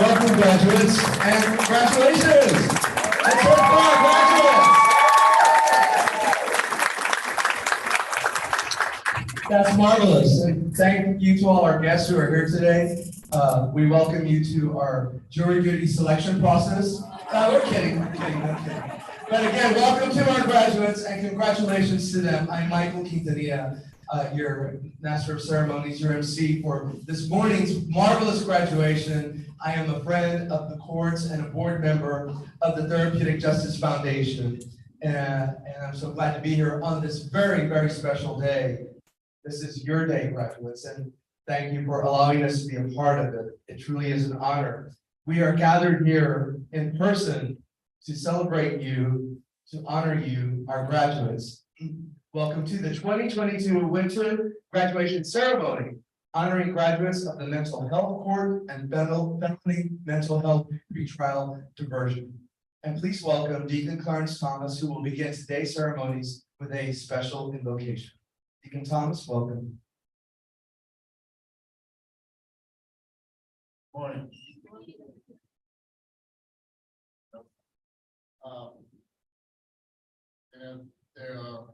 Welcome, graduates, and congratulations! Let's have fun, graduates! That's marvelous. And thank you to all our guests who are here today. We welcome you to our jury duty selection process. We're kidding, we're kidding. But again, welcome to our graduates and congratulations to them. I'm Michael Quintanilla, your Master of Ceremonies, your MC for this morning's marvelous graduation. I am a friend of the courts and a board member of the Therapeutic Justice Foundation. And I'm so glad to be here on this very, very special day. This is your day, graduates, and thank you for allowing us to be a part of it. It truly is an honor. We are gathered here in person to celebrate you, to honor you, our graduates. Welcome to the 2022 Winter Graduation Ceremony, honoring graduates of the Mental Health Court and Felony Mental Health Pretrial Diversion. And please welcome Deacon Clarence Thomas, who will begin today's ceremonies with a special invocation. Deacon Thomas, welcome. Morning. And there are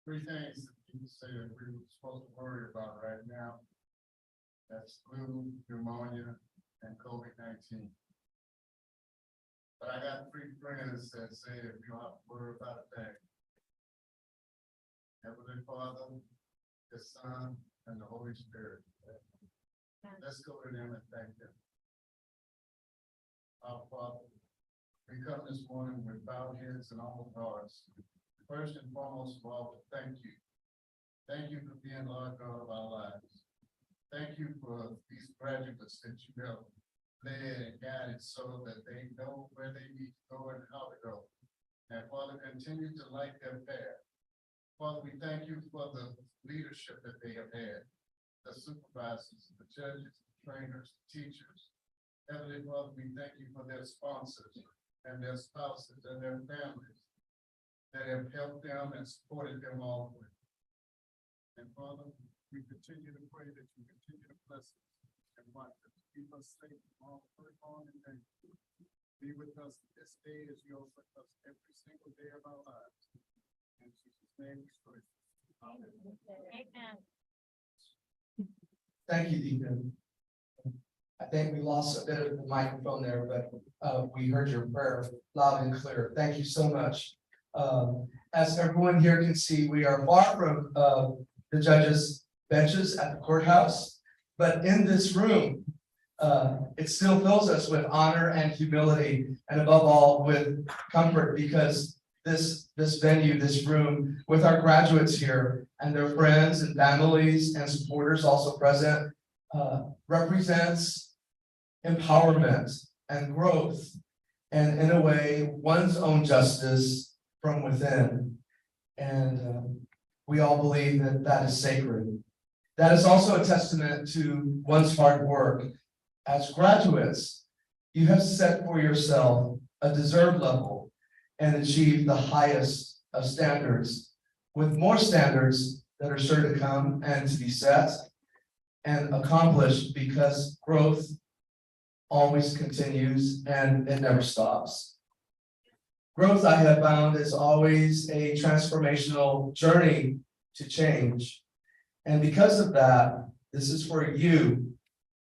three things that you say that we're supposed to worry about right now. That's flu, pneumonia, and COVID-19. But I got three friends that say if you don't have to worry about a thing. Heavenly Father, the Son, and the Holy Spirit. Let's go to them and thank them. Our Father, we come this morning with bowed heads and humble hearts. First and foremost of all, thank you. Thank you for being Lord God of our lives. Thank you for these graduates that you have led and guided so that they know where they need to go and how to go. And Father, continue to light their path. Father, we thank you for the leadership that they have had, the supervisors, the judges, the trainers, the teachers. Heavenly Father, we thank you for their sponsors and their spouses and their families that have helped them and supported them all the way. And Father, we continue to pray that you continue to bless us and watch us, keep us safe from all hurt, harm, and danger. Be with us this day as you are with us every single day of our lives. In Jesus' name we pray. Amen. Thank you, Deacon. I think we lost a bit of the microphone there, but we heard your prayer loud and clear. Thank you so much. As everyone here can see, we are far from the judges' benches at the courthouse, but in this room, it still fills us with honor and humility, and above all, with comfort, because this venue, this room, with our graduates here and their friends and families and supporters also present, represents empowerment and growth, and in a way, one's own justice from within. And we all believe that that is sacred. That is also a testament to one's hard work. As graduates, you have set for yourself a deserved level and achieved the highest of standards, with more standards that are sure to come and to be set and accomplished, because growth always continues and it never stops. Growth, I have found, is always a transformational journey to change. And because of that, this is where you,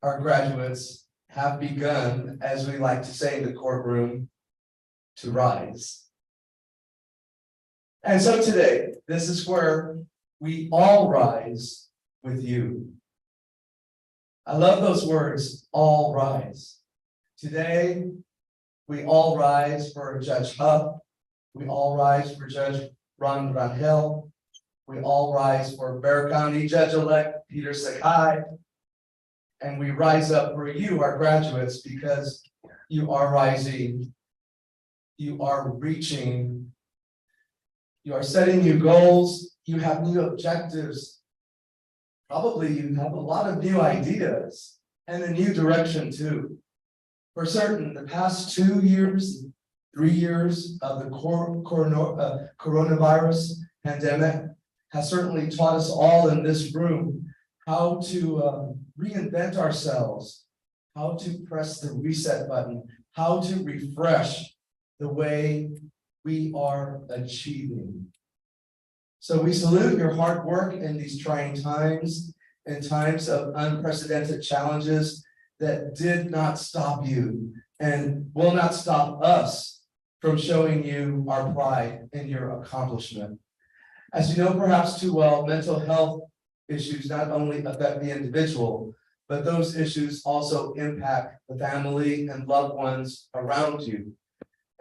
our graduates, have begun, as we like to say in the courtroom, to rise. And so today, this is where we all rise with you. I love those words, all rise. Today, we all rise for Judge Huff. We all rise for Judge Ron Rangel. We all rise for Bexar County Judge-elect Peter Sakai. And we rise up for you, our graduates, because you are rising. You are reaching. You are setting new goals. You have new objectives. Probably you have a lot of new ideas and a new direction too. For certain, the past 2 years, 3 years of the coronavirus pandemic has certainly taught us all in this room how to reinvent ourselves, how to press the reset button, how to refresh the way we are achieving. So we salute your hard work in these trying times, in times of unprecedented challenges that did not stop you and will not stop us from showing you our pride in your accomplishment. As you know perhaps too well, mental health issues not only affect the individual, but those issues also impact the family and loved ones around you.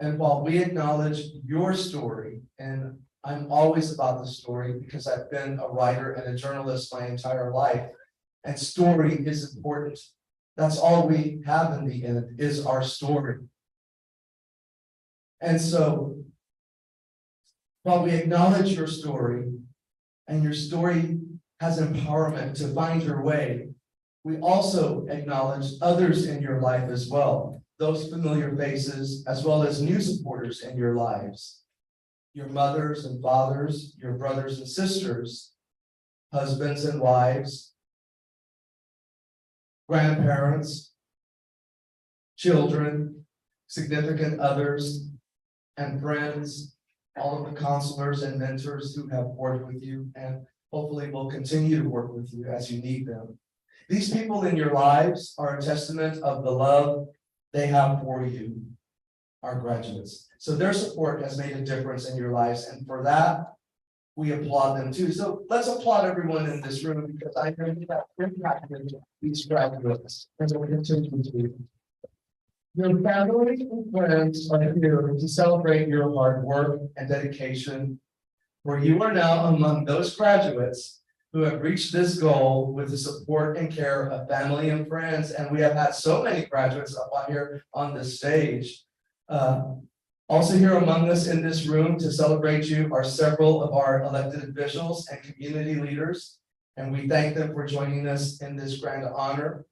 And while we acknowledge your story, and I'm always about the story because I've been a writer and a journalist my entire life, and story is important. That's all we have in the end is our story. And so, while we acknowledge your story, and your story has empowerment to find your way, we also acknowledge others in your life as well, those familiar faces, as well as new supporters in your lives. Your mothers and fathers, your brothers and sisters, husbands and wives, grandparents, children, significant others, and friends, all of the counselors and mentors who have worked with you and hopefully will continue to work with you as you need them. These people in your lives are a testament of the love they have for you, our graduates. So their support has made a difference in your lives, and for that, we applaud them too. So let's applaud everyone in this room because I know that impacted these graduates as we continue to. Your family and friends are here to celebrate your hard work and dedication, for you are now among those graduates who have reached this goal with the support and care of family and friends. And we have had so many graduates up on here on this stage. Also here among us in this room to celebrate you are several of our elected officials and community leaders, and we thank them for joining us in this grand honor.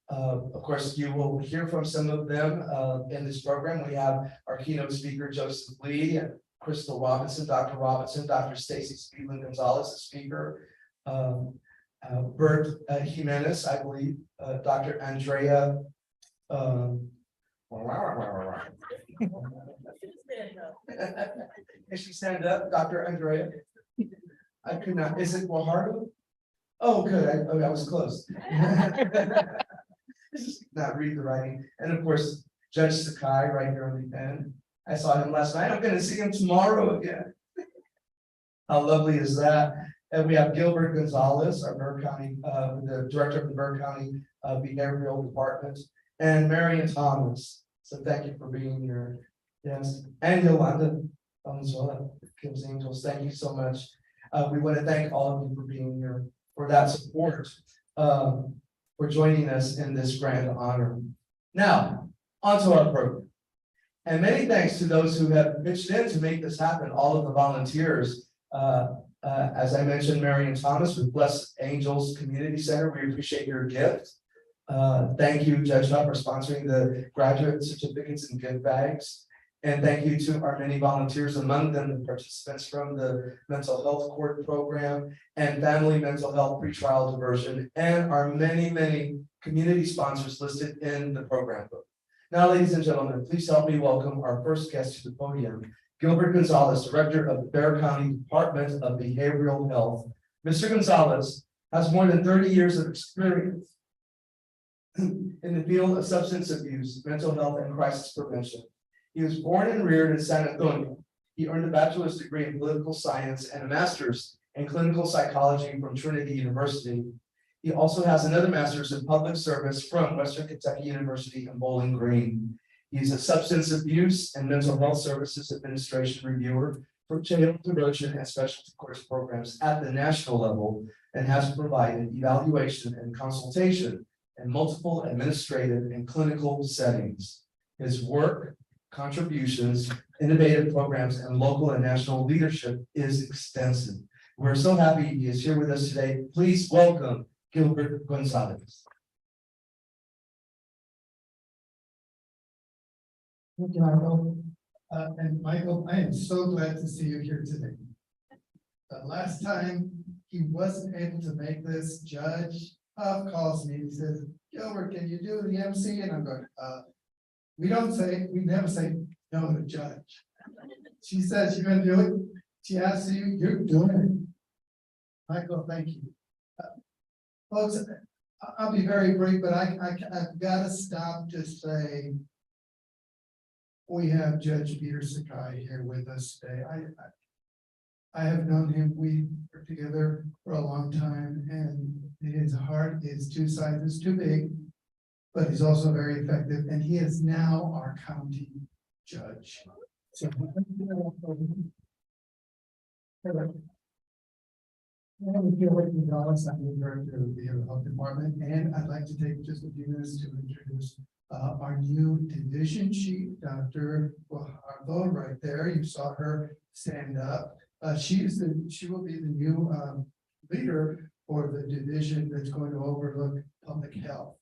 Of course, you will hear from some of them in this program. We have our keynote speaker, Joseph Lee, and Crystal Robinson, Dr. Stacy Speedland Gonzalez, the speaker, Bert Jimenez, I believe, Dr. Andrea. Can she stand up, Dr. Andrea? I could not. Is it Guajardo? Oh, good. I was close. Not read the writing. And of course, Judge Sakai right here on the end. I saw him last night. I'm going to see him tomorrow again. How lovely is that? And we have Gilbert Gonzalez, our Burke County, the director of the Burke County Behavioral Department, and Marion Thomas. So thank you for being here. Yes, and Yolanda Valenzuela, Kim's Angels. Thank you so much. We want to thank all of you for being here, for that support, for joining us in this grand honor. Now, onto our program. And many thanks to those who have pitched in to make this happen, all of the volunteers. As I mentioned, Marion Thomas with Blessed Angels Community Center, we appreciate your gift. Thank you, Judge Huff, for sponsoring the graduate certificates and gift bags. And thank you to our many volunteers, among them the participants from the mental health court program and family mental health pretrial diversion, and our many community sponsors listed in the program book. Now, ladies and gentlemen, please help me welcome our first guest to the podium, Gilbert Gonzalez, Director of the Bexar County Department of Behavioral Health. Mr. Gonzalez has more than 30 years of experience in the field of substance abuse, mental health, and crisis prevention. He was born and reared in San Antonio. He earned a bachelor's degree in political science and a master's in clinical psychology from Trinity University. He also has another master's in public service from Western Kentucky University in Bowling Green. He's a substance abuse and mental health services administration reviewer for jail diversion and specialty course programs at the national level, and has provided evaluation and consultation in multiple administrative and clinical settings. His work, contributions, innovative programs, and local and national leadership is extensive. We're so happy he is here with us today. Please welcome Gilbert Gonzalez. Thank you, Michael. And Michael, I am so glad to see you here today. The last time he wasn't able to make this, Judge Huff calls me. He says, Gilbert, can you do the MC? And I'm going, we never say no to the judge. She says, you're gonna do it. She asks you, you're doing it. Michael, thank you. Folks, I'll be very brief, but I've got to stop to say we have Judge Peter Sakai here with us today. I have known him. We were together for a long time, and his heart is two sizes too big, but he's also very effective, and he is now our county judge. So. I'm the director of the health department, and I'd like to take just a few minutes to introduce our new division chief, Dr. Guajardo, right there. You saw her stand up. She will be the new leader for the division that's going to overlook public health,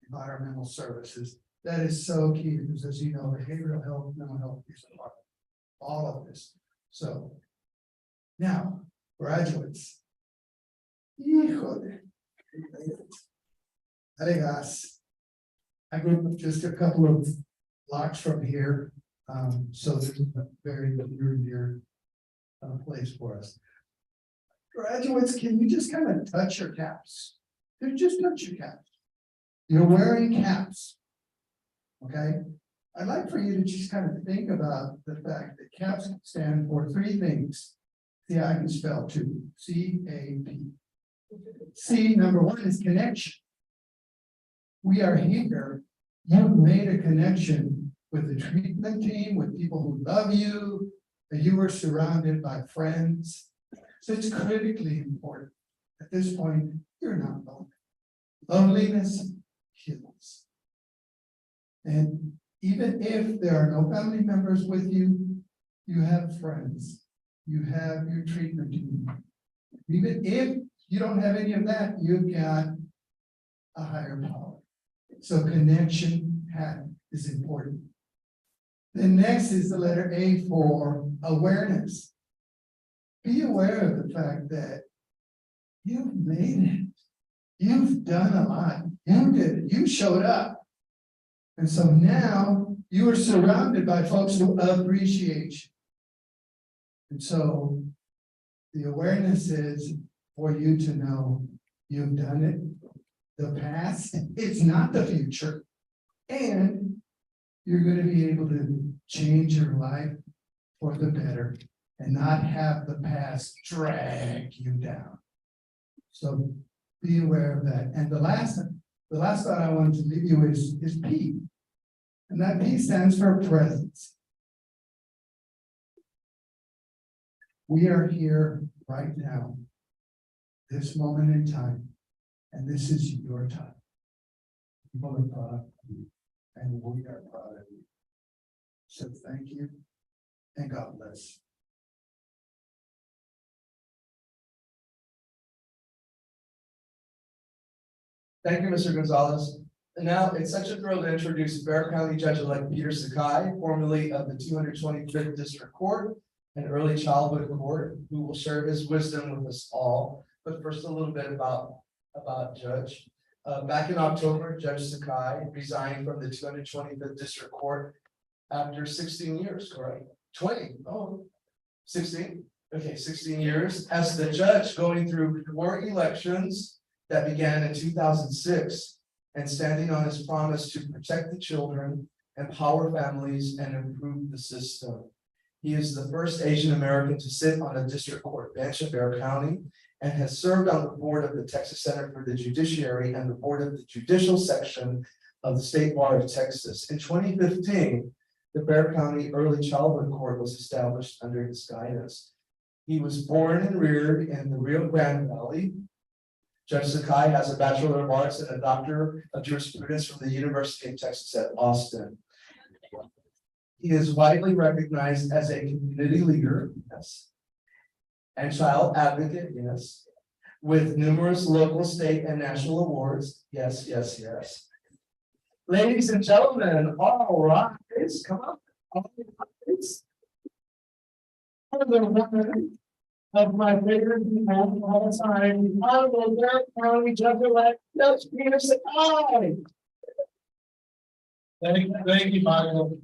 environmental services. That is so key because, as you know, behavioral health, mental health is a part of all of this. So now, graduates. Híjole. Alegas. I grew up just a couple of blocks from here, so this is a very near and dear place for us. Graduates, can you just kind of touch your caps? Just touch your caps. You're wearing caps. Okay, I'd like for you to just kind of think about the fact that caps stand for three things. See, I can spell too. C-A-P. C, number one, is connection. We are here. You've made a connection with the treatment team, with people who love you, and you were surrounded by friends. So it's critically important. At this point, you're not lonely. Loneliness kills. And even if there are no family members with you, you have friends. You have your treatment team. Even if you don't have any of that, you've got a higher power. So connection is important. Then next is the letter A for awareness. Be aware of the fact that you've made it. You've done a lot. You did it. You showed up. And so now you are surrounded by folks who appreciate you. And so the awareness is for you to know you've done it. The past, it's not the future. And you're going to be able to change your life for the better and not have the past drag you down. So be aware of that. And the last thought I wanted to leave you is P. And that P stands for presence. We are here right now, this moment in time, and this is your time. People are proud of you, and we are proud of you. So thank you, and God bless. Thank you, Mr. Gonzalez. And now it's such a thrill to introduce Bear County Judge-elect Peter Sakai, formerly of the 225th District Court and Early Childhood Court, who will share his wisdom with us all. But first, a little bit about Judge. Back in October, Judge Sakai resigned from the 225th District Court after 16 years, correct? 20, 16? Okay, 16 years as the judge going through 4 elections that began in 2006 and standing on his promise to protect the children, empower families, and improve the system. He is the first Asian American to sit on a district court bench in Bear County and has served on the board of the Texas Center for the Judiciary and the board of the judicial section of the State Bar of Texas. In 2015, the Bear County Early Childhood Court was established under his guidance. He was born and reared in the Rio Grande Valley. Judge Sakai has a Bachelor of Arts and a Doctor of Jurisprudence from the University of Texas at Austin. He is widely recognized as a community leader, yes, and child advocate, yes, with numerous local, state, and national awards, yes, yes, yes. Ladies and gentlemen, all rise, come on, all rise. Of my favorite people of all time, the Honorable Bear County Judge-elect Judge Peter Sakai. Thank you, Michael.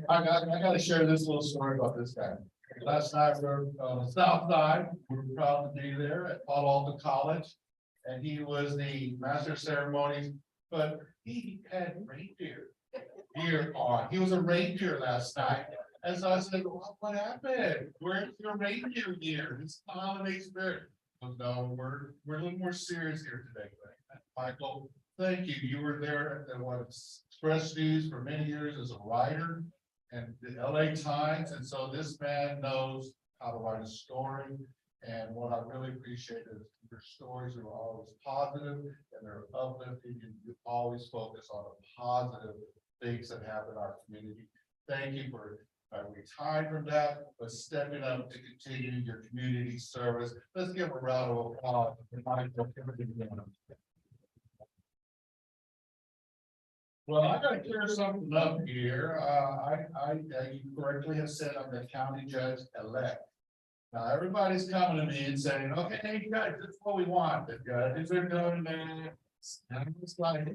I gotta share this little story about this guy. Last night we were on the south side. We were proud to be there at Palo Alto College. And he was the master of ceremonies, but he had reindeer gear on. He was a reindeer last night. And so I said, well, what happened? Where's your reindeer gear? It's the holiday spirit. Well, no, we're a little more serious here today. Michael, thank you. You were there at what Express News for many years as a writer. and the LA Times, and so this man knows how to write a story. And what I really appreciate is your stories are always positive and they're uplifting, and you always focus on the positive things that happen in our community. Thank you for retiring from that, but stepping up to continue your community service. Let's give a round of applause. Well, I gotta clear something up here. You correctly have said I'm the county judge-elect. Now, everybody's coming to me and saying, okay, you guys, this is what we want, the judges are doing that. And it's like,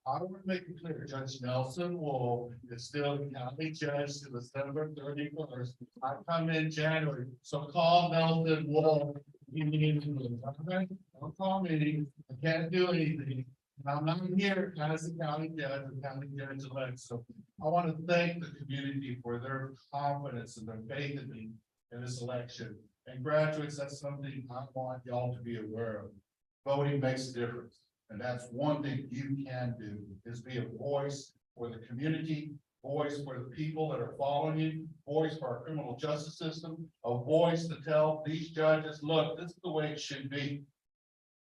I want to make it clear, Judge Nelson Wool is still the county judge to December 31st. I come in January, so call Nelson Wool. You need to, okay? Don't call me, I can't do anything. And I'm not here as the county judge elect. So I want to thank the community for their confidence and their faith in me in this election. And graduates, that's something I want y'all to be aware of. Voting makes a difference. And that's one thing you can do, is be a voice for the community, voice for the people that are following you, voice for our criminal justice system, a voice to tell these judges, look, this is the way it should be.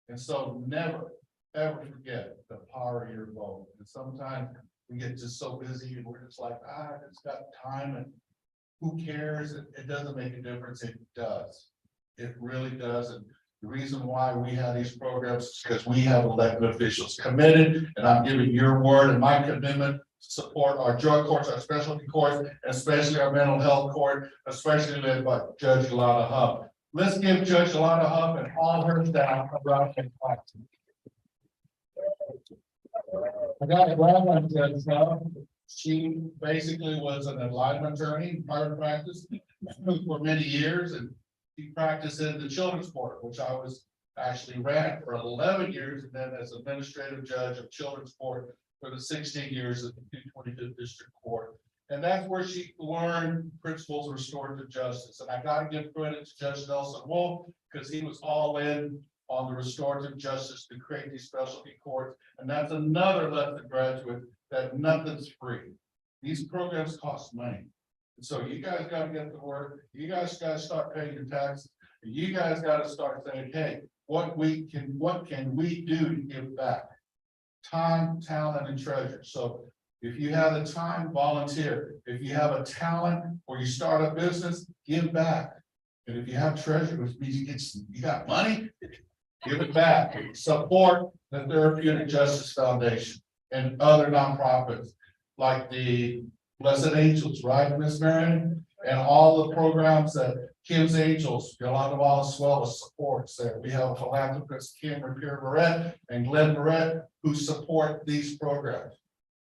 And so never, ever forget the power of your vote. And sometimes we get just so busy and we're just like, it's got time and who cares? It doesn't make a difference. It does. It really does. And the reason why we have these programs is because we have elected officials committed, and I'm giving your word and my commitment to support our drug courts, our specialty courts, especially our mental health court, especially led by Judge Yolanda Huff. Let's give Judge Yolanda Huff and all her staff a round of applause. I got a grandma, Judge Huff. She basically was an alignment attorney in private practice for many years, and she practiced in the children's court, which I was actually ran for 11 years, and then as administrative judge of children's court for the 16 years at the 225th District Court. And that's where she learned principles of restorative justice. And I got to give credit to Judge Nelson Wolf, because he was all in on the restorative justice to create these specialty courts. And that's another lesson, graduate, that nothing's free. These programs cost money. And so you guys got to get to work. You guys got to start paying your taxes. And you guys got to start saying, hey, what can we do to give back? Time, talent, and treasure. So if you have the time, volunteer. If you have a talent or you start a business, give back. And if you have treasure, which means you got money, give it back. Support the Therapeutic Justice Foundation and other nonprofits like the Blessed Angels, right, Miss Marion? And all the programs that Kim's Angels, Yolanda Valenzuela supports there. We have philanthropists Kim Rapier-Barrett and Glenn Barrett who support these programs.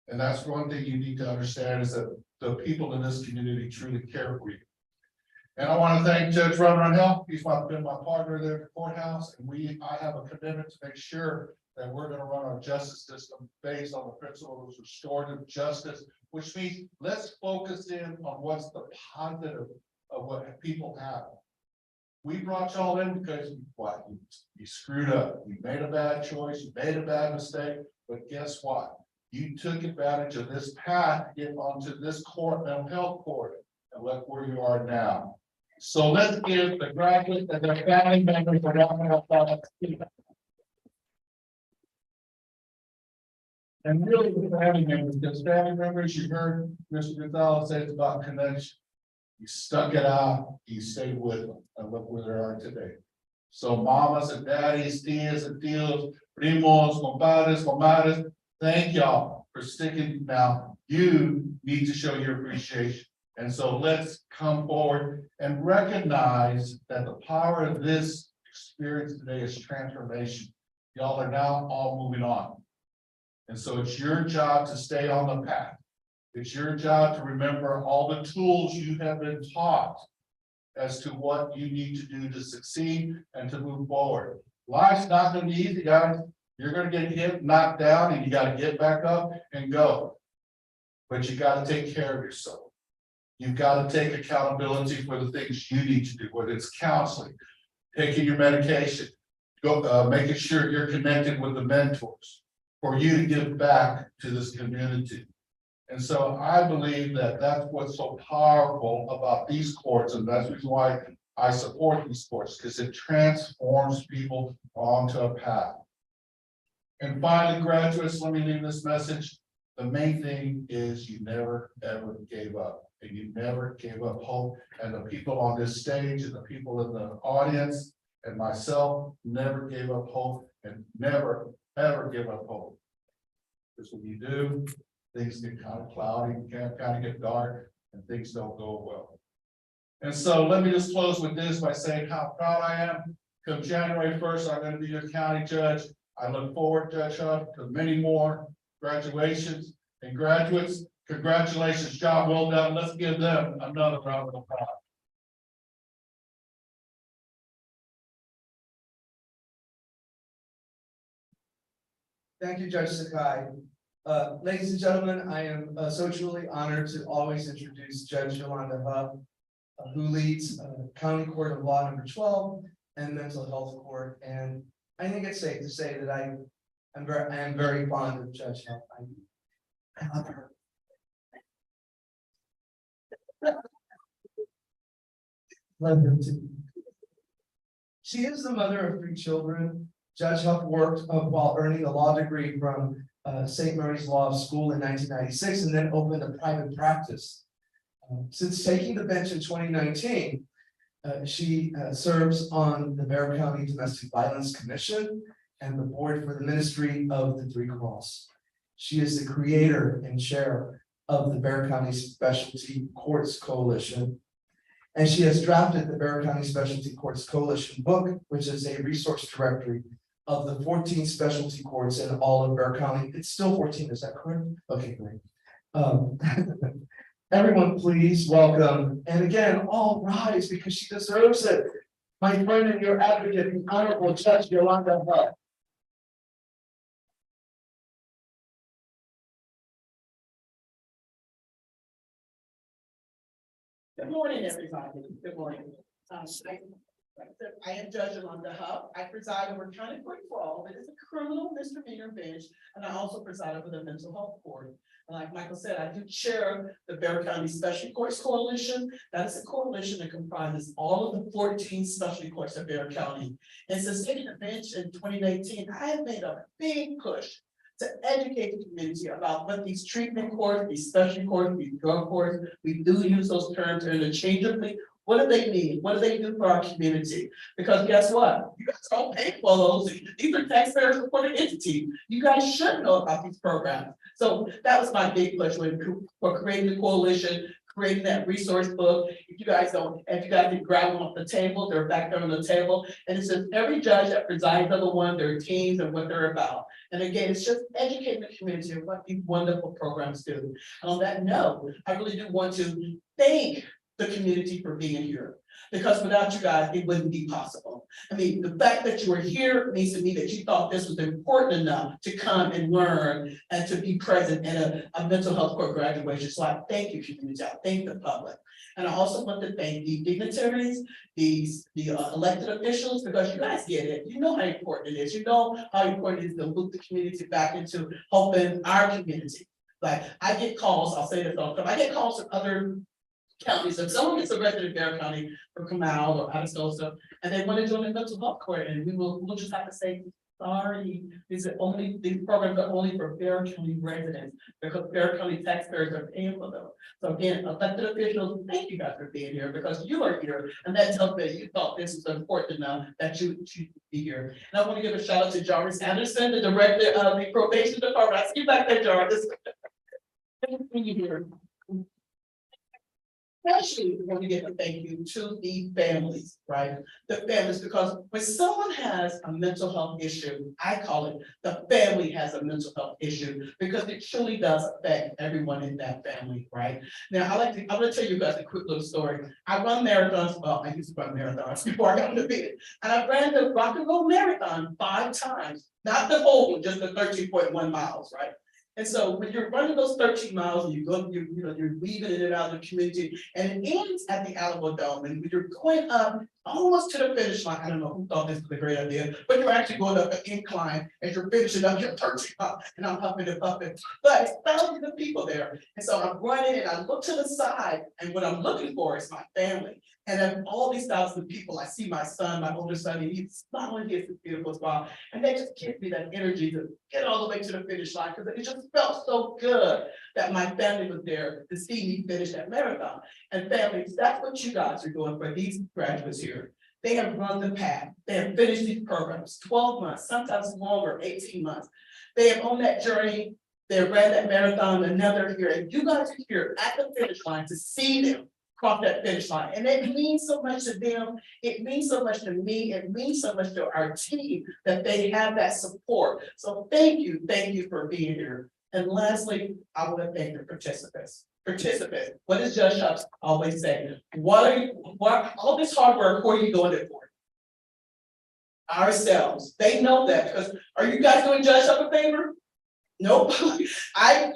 And that's one thing you need to understand, is that the people in this community truly care for you. And I want to thank Judge Ron Rangel. He's been my partner there at the courthouse, and I have a commitment to make sure that we're going to run our justice system based on the principles of restorative justice, which means let's focus in on what's the positive of what people have. We brought y'all in because what? You screwed up. You made a bad choice. You made a bad mistake. But guess what? You took advantage of this path to get onto this court, mental health court, and look where you are now. So let's give the graduates and their family members a round of applause. And really the family members, because family members, you heard Mr. Gonzalez say it's about connection. You stuck it out, you stayed with them, and look where they are today. So mamas and daddies, tias and tios, primos, compadres, comadres, thank y'all for sticking. Now you need to show your appreciation. And so let's come forward and recognize that the power of this experience today is transformation. Y'all are now all moving on. And so it's your job to stay on the path. It's your job to remember all the tools you have been taught as to what you need to do to succeed and to move forward. Life's not going to be easy, guys. You're going to get hit, knocked down, and you got to get back up and go. But you got to take care of yourself. You've got to take accountability for the things you need to do, whether it's counseling, taking your medication, making sure you're connected with the mentors for you to give back to this community. And so I believe that that's what's so powerful about these courts, and that's the reason why I support these courts, because it transforms people onto a path. And finally, graduates, let me leave this message. The main thing is you never, ever gave up, and you never gave up hope. And the people on this stage and the people in the audience and myself never gave up hope, and never, ever give up hope. Because when you do, things get kind of cloudy, kind of get dark, and things don't go well. And so let me just close with this by saying how proud I am. Come January 1st, I'm going to be your county judge. I look forward, Judge Huff, to many more graduations. And graduates, congratulations, job well done. Let's give them another round of applause. Thank you, Judge Sakai. Ladies and gentlemen, I am so truly honored to always introduce Judge Yolanda Huff, who leads County Court of Law number 12 and Mental Health Court. And I think it's safe to say that I am very fond of Judge Huff. I love her. Love her too. She is the mother of 3 children. Judge Huff worked while earning a law degree from St. Mary's Law School in 1996, and then opened a private practice. Since taking the bench in 2019, she serves on the Bexar County Domestic Violence Commission and the board for the Ministry of the Three Cross. She is the creator and chair of the Bexar County Specialty Courts Coalition. And she has drafted the Bexar County Specialty Courts Coalition book, which is a resource directory of the 14 specialty courts in all of Bexar County. It's still 14, is that correct? Okay, great. Everyone, please welcome, and again, all rise because she deserves it. My friend and your advocate, the Honorable Judge Yolanda Huff. Good morning, everybody. Good morning. I am Judge Yolanda Huff. I preside over County Court 12. It is a criminal misdemeanor bench, and I also preside over the mental health court. And like Michael said, I do chair the Bexar County Specialty Courts Coalition. That is a coalition that comprises all of the 14 specialty courts of Bexar County. And since taking the bench in 2019, I have made a big push to educate the community about what these treatment courts, these specialty courts, these drug courts, we do use those terms interchangeably. What do they mean? What do they do for our community? Because guess what? You guys don't pay for those. These are taxpayer supported entities. You guys should know about these programs. So that was my big push for creating the coalition, creating that resource book. If you guys can grab them off the table, they're back there on the table. And it's just every judge that presides over one, their teams and what they're about. And again, it's just educating the community of what these wonderful programs do. And on that note, I really do want to thank the community for being here, because without you guys, it wouldn't be possible. I mean, the fact that you were here means to me that you thought this was important enough to come and learn and to be present in a mental health court graduation. So I thank you, community. I thank the public. And I also want to thank the dignitaries, the elected officials, because you guys get it. You know how important it is. You know how important it is to loop the community back into helping our community. Like I get calls, I'll say this all the time, I get calls from other counties. If someone gets arrested in Bexar County or Comal or Atascosa, and they want to join the mental health court, and we'll just have to say, sorry, these programs are only for Bexar County residents, because Bexar County taxpayers are paying for them. So again, elected officials, thank you guys for being here, because you are here, and that tells me you thought this was important enough that you should be here. And I want to give a shout out to Jarvis Anderson, the director of the probation department. I see you back there, Jarvis. Thank you here. Especially, we want to give a thank you to the families, right? The families, because when someone has a mental health issue, I call it the family has a mental health issue, because it truly does affect everyone in that family, right? Now, I'm gonna tell you guys a quick little story. I run marathons, well, I used to run marathons before I got to be, and I ran the Rock and Roll Marathon 5 times, not the whole one, just the 13.1 miles, right? And so when you're running those 13 miles and you're weaving in and out of the community, and it ends at the Alamo Dome, and when you're going up almost to the finish line, I don't know who thought this was a great idea, but you're actually going up an incline and you're finishing up your 13 miles, and I'm huffing and puffing, but it's thousands of people there. And so I'm running and I look to the side, and what I'm looking for is my family. And then all these thousands of people, I see my son, my older son, and he's smiling, he has this beautiful smile, and they just give me that energy to get all the way to the finish line, because it just felt so good that my family was there to see me finish that marathon. And families, that's what you guys are doing for these graduates here. They have run the path, they have finished these programs, 12 months, sometimes longer, 18 months. They have on that journey, they ran that marathon, and now they're here, and you guys are here at the finish line to see them cross that finish line. And it means so much to them. It means so much to me. It means so much to our team that they have that support. So thank you for being here. And lastly, I want to thank the participants. Participants, what does Judge Shucks always say? What all this hard work, who are you doing it for? Ourselves. They know that, because are you guys doing Judge Shucks a favor? Nope. I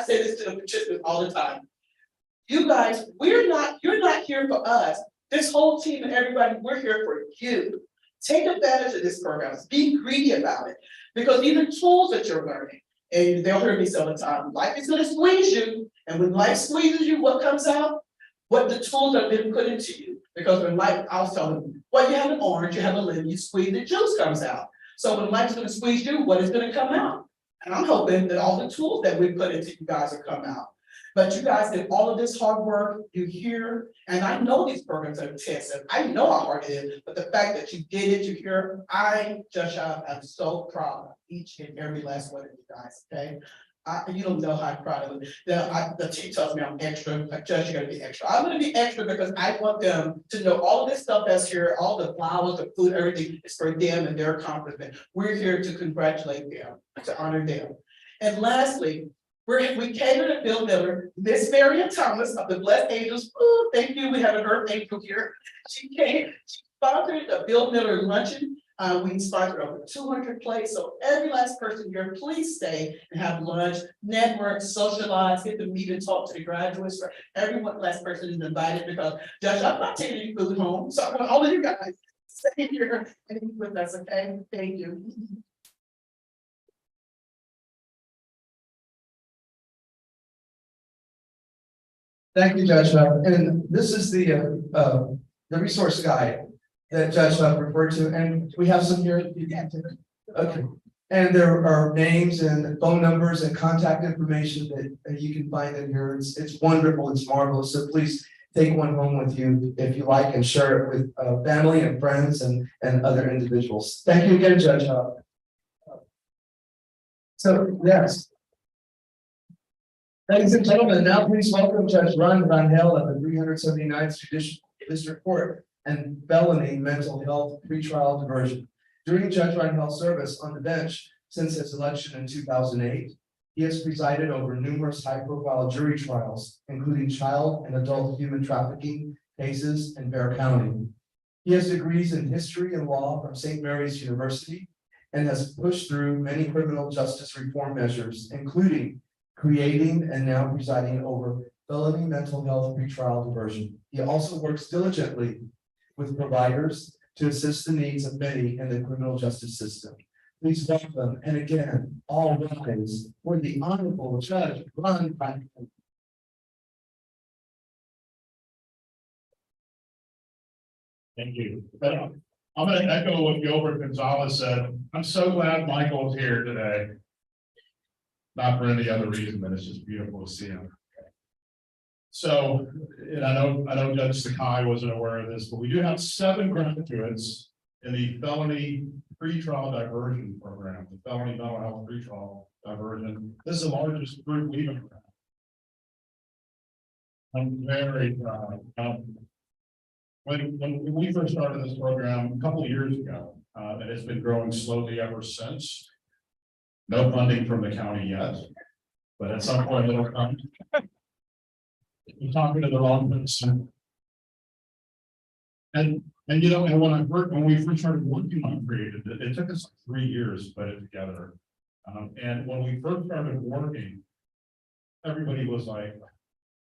say this to the participants all the time. You guys, you're not here for us. This whole team and everybody, we're here for you. Take advantage of this program. Be greedy about it, because these are tools that you're learning. And they'll hear me say all the time, life is gonna squeeze you. And when life squeezes you, what comes out? What the tools that have been put into you. Because when life, I was telling them, well, you have an orange, you have a lemon, you squeeze, the juice comes out. So when life's gonna squeeze you, what is gonna come out? And I'm hoping that all the tools that we put into you guys will come out. But you guys did all of this hard work, you're here, and I know these programs are intensive. I know how hard it is, but the fact that you did it, you're here, I'm so proud of each and every last one of you guys, okay? You don't know how proud of it. The team tells me I'm extra, like, Judge, you're gonna be extra. I'm gonna be extra because I want them to know all of this stuff that's here, all the flowers, the food, everything is for them and their accomplishment. We're here to congratulate them, to honor them. And lastly, we cater to Bill Miller, Miss Marion Thomas of the Blessed Angels. Ooh, thank you. We have an Earth Angel here. She sponsored the Bill Miller luncheon. We sponsored over 200 plates. So every last person here, please stay and have lunch, network, socialize, get to meet and talk to the graduates. For every last person is invited, because Judge, I'm not taking any food home. So I want all of you guys to stay here and eat with us, okay? Thank you. Thank you, Judge Huff. And this is the resource guide that Judge Huff referred to, and we have some here. Okay. And there are names and phone numbers and contact information that you can find in here. It's wonderful, it's marvelous. So please take one home with you if you like, and share it with family and friends and other individuals. Thank you again, Judge Huff. So, yes. Ladies and gentlemen, now please welcome Judge Ron Hale of the 379th Judicial District Court and felony mental health pretrial diversion. During Judge Ron Hale's service on the bench since his election in 2008, he has presided over numerous high-profile jury trials, including child and adult human trafficking cases in Bexar County. He has degrees in history and law from St. Mary's University and has pushed through many criminal justice reform measures, including creating and now presiding over felony mental health pretrial diversion. He also works diligently with providers to assist the needs of many in the criminal justice system. Please welcome, and again, all rise for the Honorable Judge Ron Hale. Thank you. I'm going to echo what Gilbert Gonzalez said. I'm so glad Michael's here today. Not for any other reason than it's just beautiful to see him. So, and I know Judge Sakai wasn't aware of this, but we do have 7 graduates in the felony pretrial diversion program, the felony mental health pretrial diversion. This is the largest group we've ever had. I'm very proud. When we first started this program a couple of years ago, and it's been growing slowly ever since. No funding from the county yet, but at some point it'll come. You're talking to the wrong person. And you know, and when we first started working on creative, it took us like 3 years to put it together. And when we first started working, everybody was like,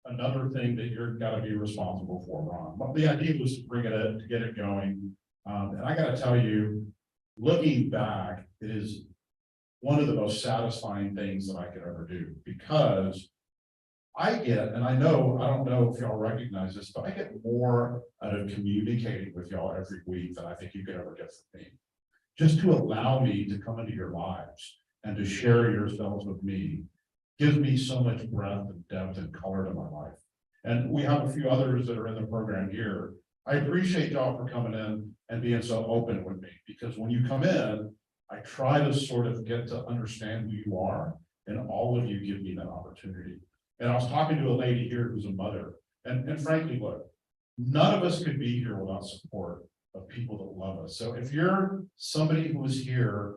another thing that you're gotta be responsible for, Ron. But the idea was to bring it in, to get it going. And I gotta tell you, looking back, it is one of the most satisfying things that I could ever do, because I get, and I don't know if y'all recognize this, but I get more out of communicating with y'all every week than I think you could ever get from me. Just to allow me to come into your lives and to share yourselves with me gives me so much breadth and depth and color to my life. And we have a few others that are in the program here. I appreciate y'all for coming in and being so open with me, because when you come in, I try to sort of get to understand who you are, and all of you give me that opportunity. And I was talking to a lady here who's a mother, and frankly, look, none of us could be here without support of people that love us. So if you're somebody who is here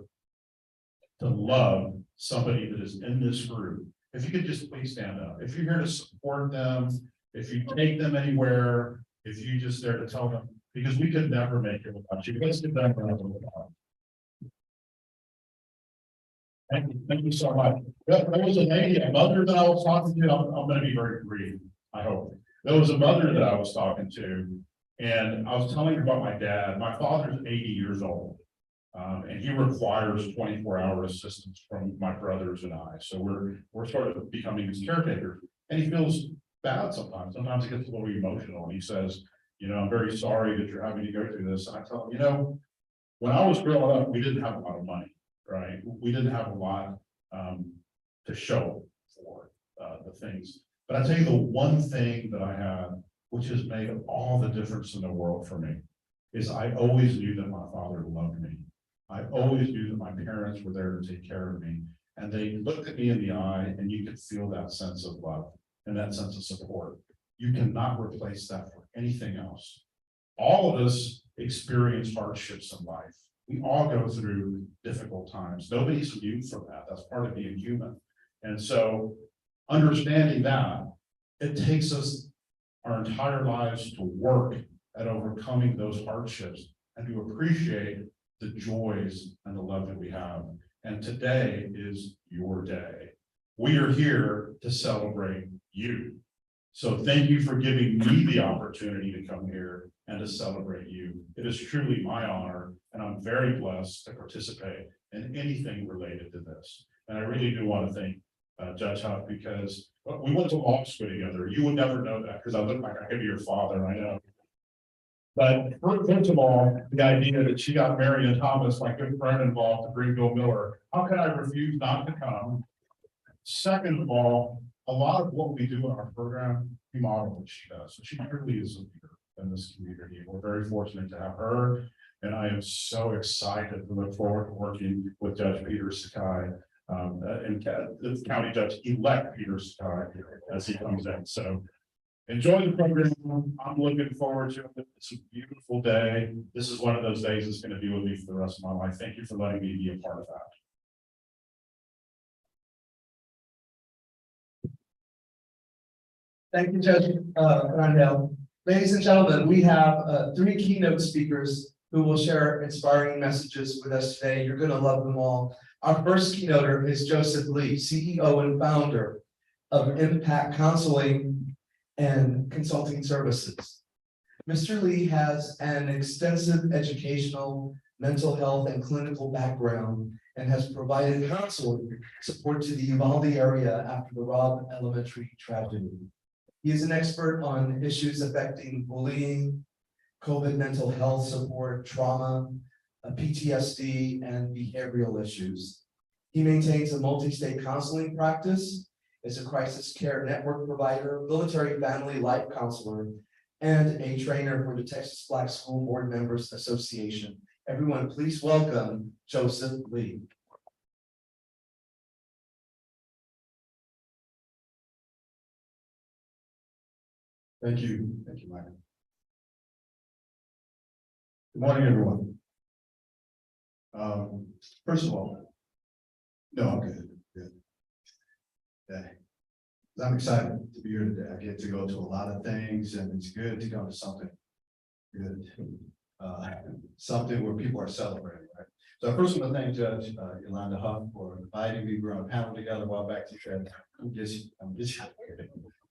to love somebody that is in this group, if you could just please stand up. If you're here to support them, if you take them anywhere, if you just there to tell them, because we could never make it without you. Let's get that round of applause. Thank you so much. There was a lady, a mother that I was talking to. I'm going to be very brief, I hope. There was a mother that I was talking to, and I was telling her about my dad. My father's 80 years old. And he requires 24-hour assistance from my brothers and I. So we're sort of becoming his caretakers, and he feels bad sometimes. Sometimes he gets a little emotional, and he says, I'm very sorry that you're having to go through this. And I tell him, when I was growing up, we didn't have a lot of money, right? We didn't have a lot to show for the things. But I tell you, the one thing that I had, which has made all the difference in the world for me, is I always knew that my father loved me. I always knew that my parents were there to take care of me, and they looked at me in the eye, and you could feel that sense of love and that sense of support. You cannot replace that for anything else. All of us experience hardships in life. We all go through difficult times. Nobody's immune from that. That's part of being human. And so understanding that, it takes us our entire lives to work at overcoming those hardships and to appreciate the joys and the love that we have. And today is your day. We are here to celebrate you. So thank you for giving me the opportunity to come here and to celebrate you. It is truly my honor, and I'm very blessed to participate in anything related to this. And I really do want to thank Judge Huff, because we went to law school together. You would never know that, because I look like I could be your father, I know. But first of all, the idea that she got Mary and Thomas, my good friend, involved to bring Bill Miller, how could I refuse not to come? Second of all, a lot of what we do in our program, we model what she does. So she really is a leader in this community. We're very fortunate to have her. And I am so excited to look forward to working with Judge Peter Sakai, and the county judge-elect Peter Sakai as he comes in. So enjoy the program. I'm looking forward to it. It's a beautiful day. This is one of those days that's going to be with me for the rest of my life. Thank you for letting me be a part of that. Thank you, Judge Rondell. Ladies and gentlemen, we have 3 keynote speakers who will share inspiring messages with us today. You're going to love them all. Our first keynoter is Joseph Lee, CEO and founder of Impact Counseling and Consulting Services. Mr. Lee has an extensive educational, mental health, and clinical background, and has provided counseling support to the Uvalde area after the Robb Elementary tragedy. He is an expert on issues affecting bullying, COVID mental health support, trauma, PTSD, and behavioral issues. He maintains a multi-state counseling practice, is a crisis care network provider, military family life counselor, and a trainer for the Texas Black School Board Members Association. Everyone, please welcome Joseph Lee. Thank you, Michael. Good morning, everyone. First of all, no, I'm good. Yeah. I'm excited to be here today. I get to go to a lot of things, and it's good to go to something good. something where people are celebrating, right? So I first want to thank Judge Yolanda Huff for inviting me. We were on a panel together a while back. She said,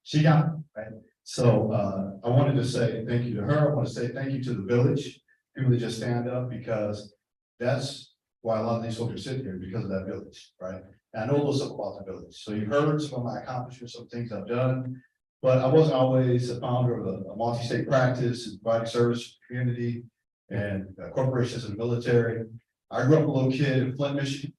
she got it, right? So I wanted to say thank you to her. I want to say thank you to the village, people that just stand up, because that's why a lot of these folks are sitting here, because of that village, right? And I know a little something about the village. So you've heard some of my accomplishments, some things I've done, but I wasn't always a founder of a multi-state practice and providing service to the community and corporations and the military. I grew up a little kid in Flint, Michigan.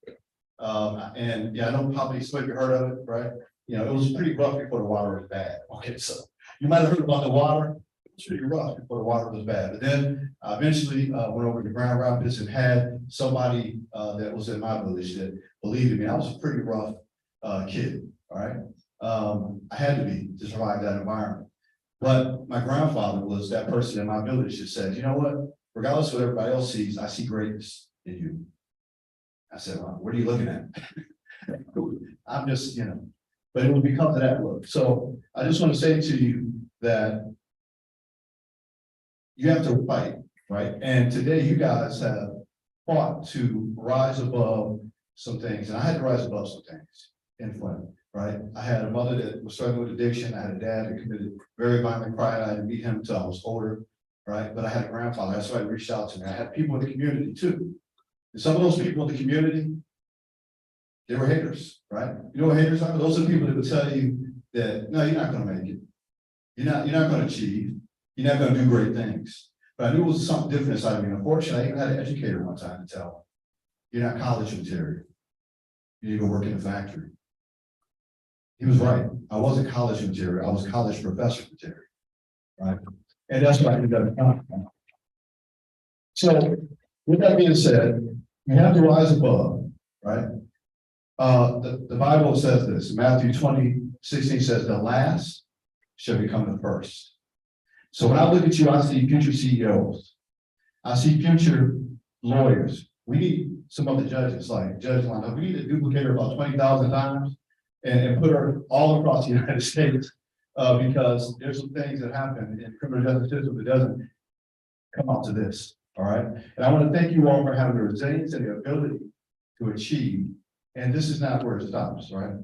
And yeah, I know probably some of you heard of it, right? You know, it was pretty rough before the water was bad. Okay, so you might have heard about the water. It was pretty rough before the water was bad. But then I eventually went over to Grand Rapids and had somebody that was in my village that believed in me. I was a pretty rough kid, all right? I had to be to survive that environment. But my grandfather was that person in my village that said, you know what, regardless of what everybody else sees, I see greatness in you. I said, well, what are you looking at? I'm just, you know, but it was because of that look. So I just want to say to you that you have to fight, right? And today you guys have fought to rise above some things, and I had to rise above some things in Flint, right? I had a mother that was struggling with addiction. I had a dad that committed very violent crime. I didn't meet him until I was older, right? But I had a grandfather. That's why he reached out to me. I had people in the community too. And some of those people in the community, they were haters, right? You know what haters are? Those are the people that would tell you that, no, you're not going to make it. You're not going to achieve. You're not going to do great things. But I knew it was something different inside of me. Unfortunately, I even had an educator one time to tell me, you're not college material. You need to go work in a factory. He was right. I wasn't college material. I was college professor material, right? And that's what I ended up doing. So with that being said, you have to rise above, right? The Bible says this, Matthew 20:16 says, the last shall become the first. So when I look at you, I see future CEOs. I see future lawyers. We need some other judges, like Judge Lana. We need to duplicate her about 20,000 times and put her all across the United States because there's some things that happen in criminal justice system that doesn't come out to this, all right? And I want to thank you all for having the resilience and the ability to achieve. And this is not where it stops, right?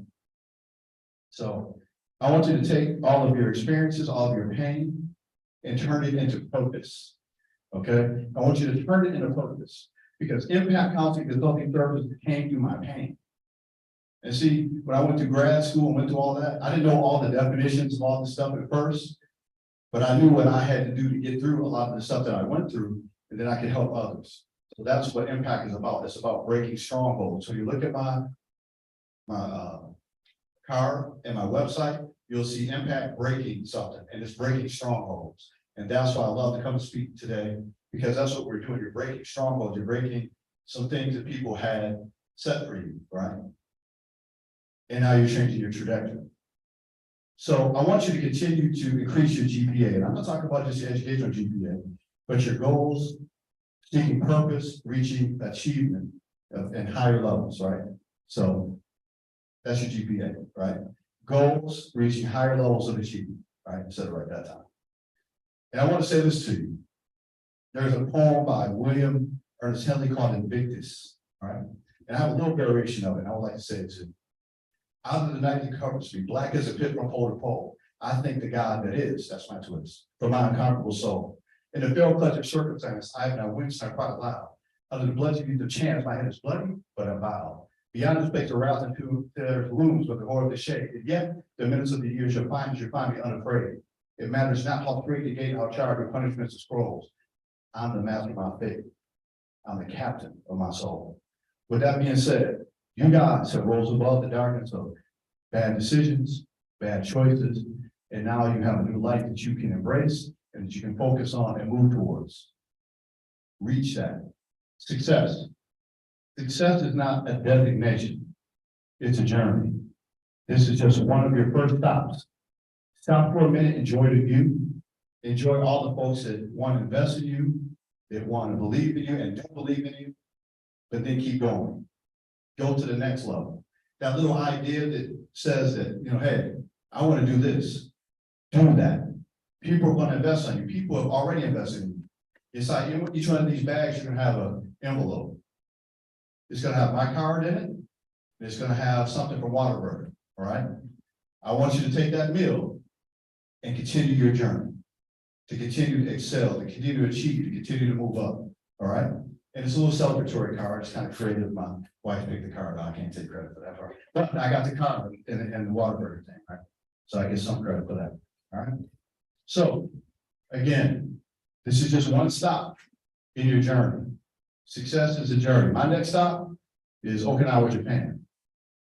So I want you to take all of your experiences, all of your pain, and turn it into purpose, okay? I want you to turn it into purpose because impact counseling consulting service came through my pain. And see, when I went to grad school and went through all that, I didn't know all the definitions of all the stuff at first, but I knew what I had to do to get through a lot of the stuff that I went through, and then I could help others. So that's what impact is about. It's about breaking strongholds. So you look at my card and my website, you'll see impact breaking something, and it's breaking strongholds. And that's why I love to come and speak today, because that's what we're doing. You're breaking strongholds. You're breaking some things that people had set for you, right? And now you're changing your trajectory. So I want you to continue to increase your GPA. And I'm not talking about just your educational GPA, but your goals, seeking purpose, reaching achievement and higher levels, right? So that's your GPA, right? Goals, reaching higher levels of achievement, right? Instead of right that time. And I want to say this to you. There's a poem by William Ernest Henley called Invictus, right? And I have a little variation of it, and I would like to say it to you. Out of the night that covers me, black as a pit from pole to pole, I thank the God that is, that's my twist, for my unconquerable soul. In the fell clutch of circumstance, I have now winced and I cried aloud. Under the bloodshot of chance, my head is bloody, but I'm bowed. Beyond the space of rousing to their wounds with the horror of the shade. And yet, the minutes of the year shall find me unafraid. It matters not how straight the gate, how charged with punishments and scrolls. I'm the master of my fate. I'm the captain of my soul. With that being said, you guys have rose above the darkness of bad decisions, bad choices, and now you have a new life that you can embrace and that you can focus on and move towards. Reach that. Success. Success is not a designation. It's a journey. This is just one of your first stops. Stop for a minute, enjoy the view. Enjoy all the folks that want to invest in you, that want to believe in you and don't believe in you, but then keep going. Go to the next level. That little idea that says that, you know, hey, I want to do this. Do that. People are going to invest in you. People have already invested in you. Inside each one of these bags, you're gonna have an envelope. It's gonna have my card in it, and it's gonna have something from Whataburger, all right? I want you to take that meal and continue your journey, to continue to excel, to continue to achieve, to continue to move up, all right? And it's a little celebratory card, it's kind of creative, my wife picked the card, I can't take credit for that part. But I got the card and the Whataburger thing, right? So I get some credit for that, all right? So, again, this is just one stop in your journey. Success is a journey. My next stop is Okinawa, Japan,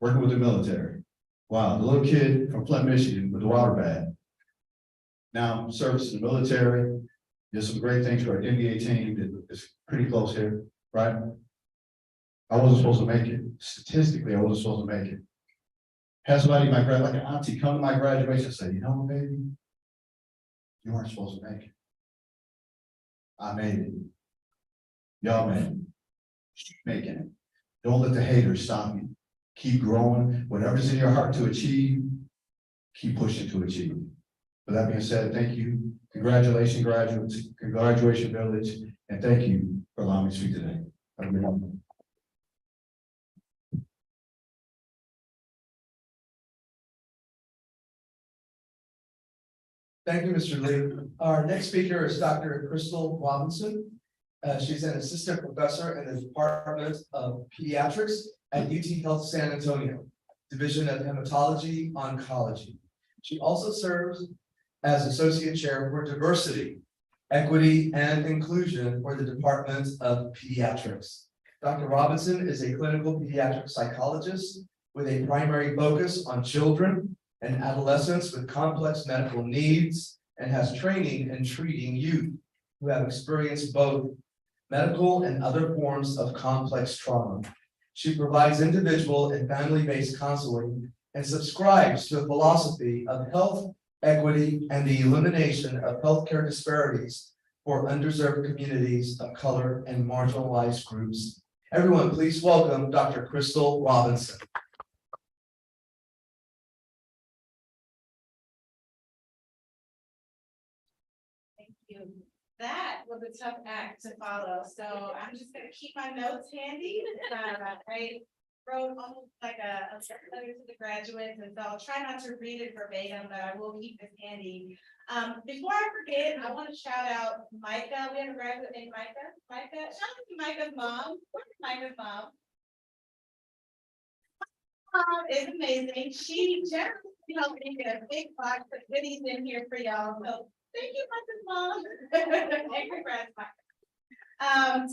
working with the military. Wow, the little kid from Flint, Michigan with the water bag. Now servicing the military. There's some great things for our NBA team that is pretty close here, right? I wasn't supposed to make it. Statistically, I wasn't supposed to make it. Had somebody in my grad, like an auntie, come to my graduation and say, you know, baby, you weren't supposed to make it. I made it. Y'all made it. Keep making it. Don't let the haters stop you. Keep growing. Whatever's in your heart to achieve, keep pushing to achieve. With that being said, thank you. Congratulations, graduates, Graduation Village, and thank you for allowing me to speak today. Have a good one. Thank you, Mr. Lee. Our next speaker is Dr. Crystal Robinson. She's an assistant professor in the Department of Pediatrics at UT Health San Antonio, Division of Hematology Oncology. She also serves as associate chair for diversity, equity, and inclusion for the Department of Pediatrics. Dr. Robinson is a clinical pediatric psychologist with a primary focus on children and adolescents with complex medical needs and has training in treating youth who have experienced both medical and other forms of complex trauma. She provides individual and family-based counseling and subscribes to a philosophy of health, equity, and the elimination of healthcare disparities for underserved communities of color and marginalized groups. Everyone, please welcome Dr. Crystal Robinson. Thank you. That was a tough act to follow, so I'm just gonna keep my notes handy. I wrote almost like a letter to the graduates, and so I'll try not to read it verbatim, but I will keep this handy. Before I forget, I want to shout out Micah. We have a graduate named Micah. Micah, shout out to Micah's mom. Where's Micah's mom? Mom is amazing. She generously helped me get a big box of goodies in here for y'all. So thank you, Micah's mom. And congrats, Micah.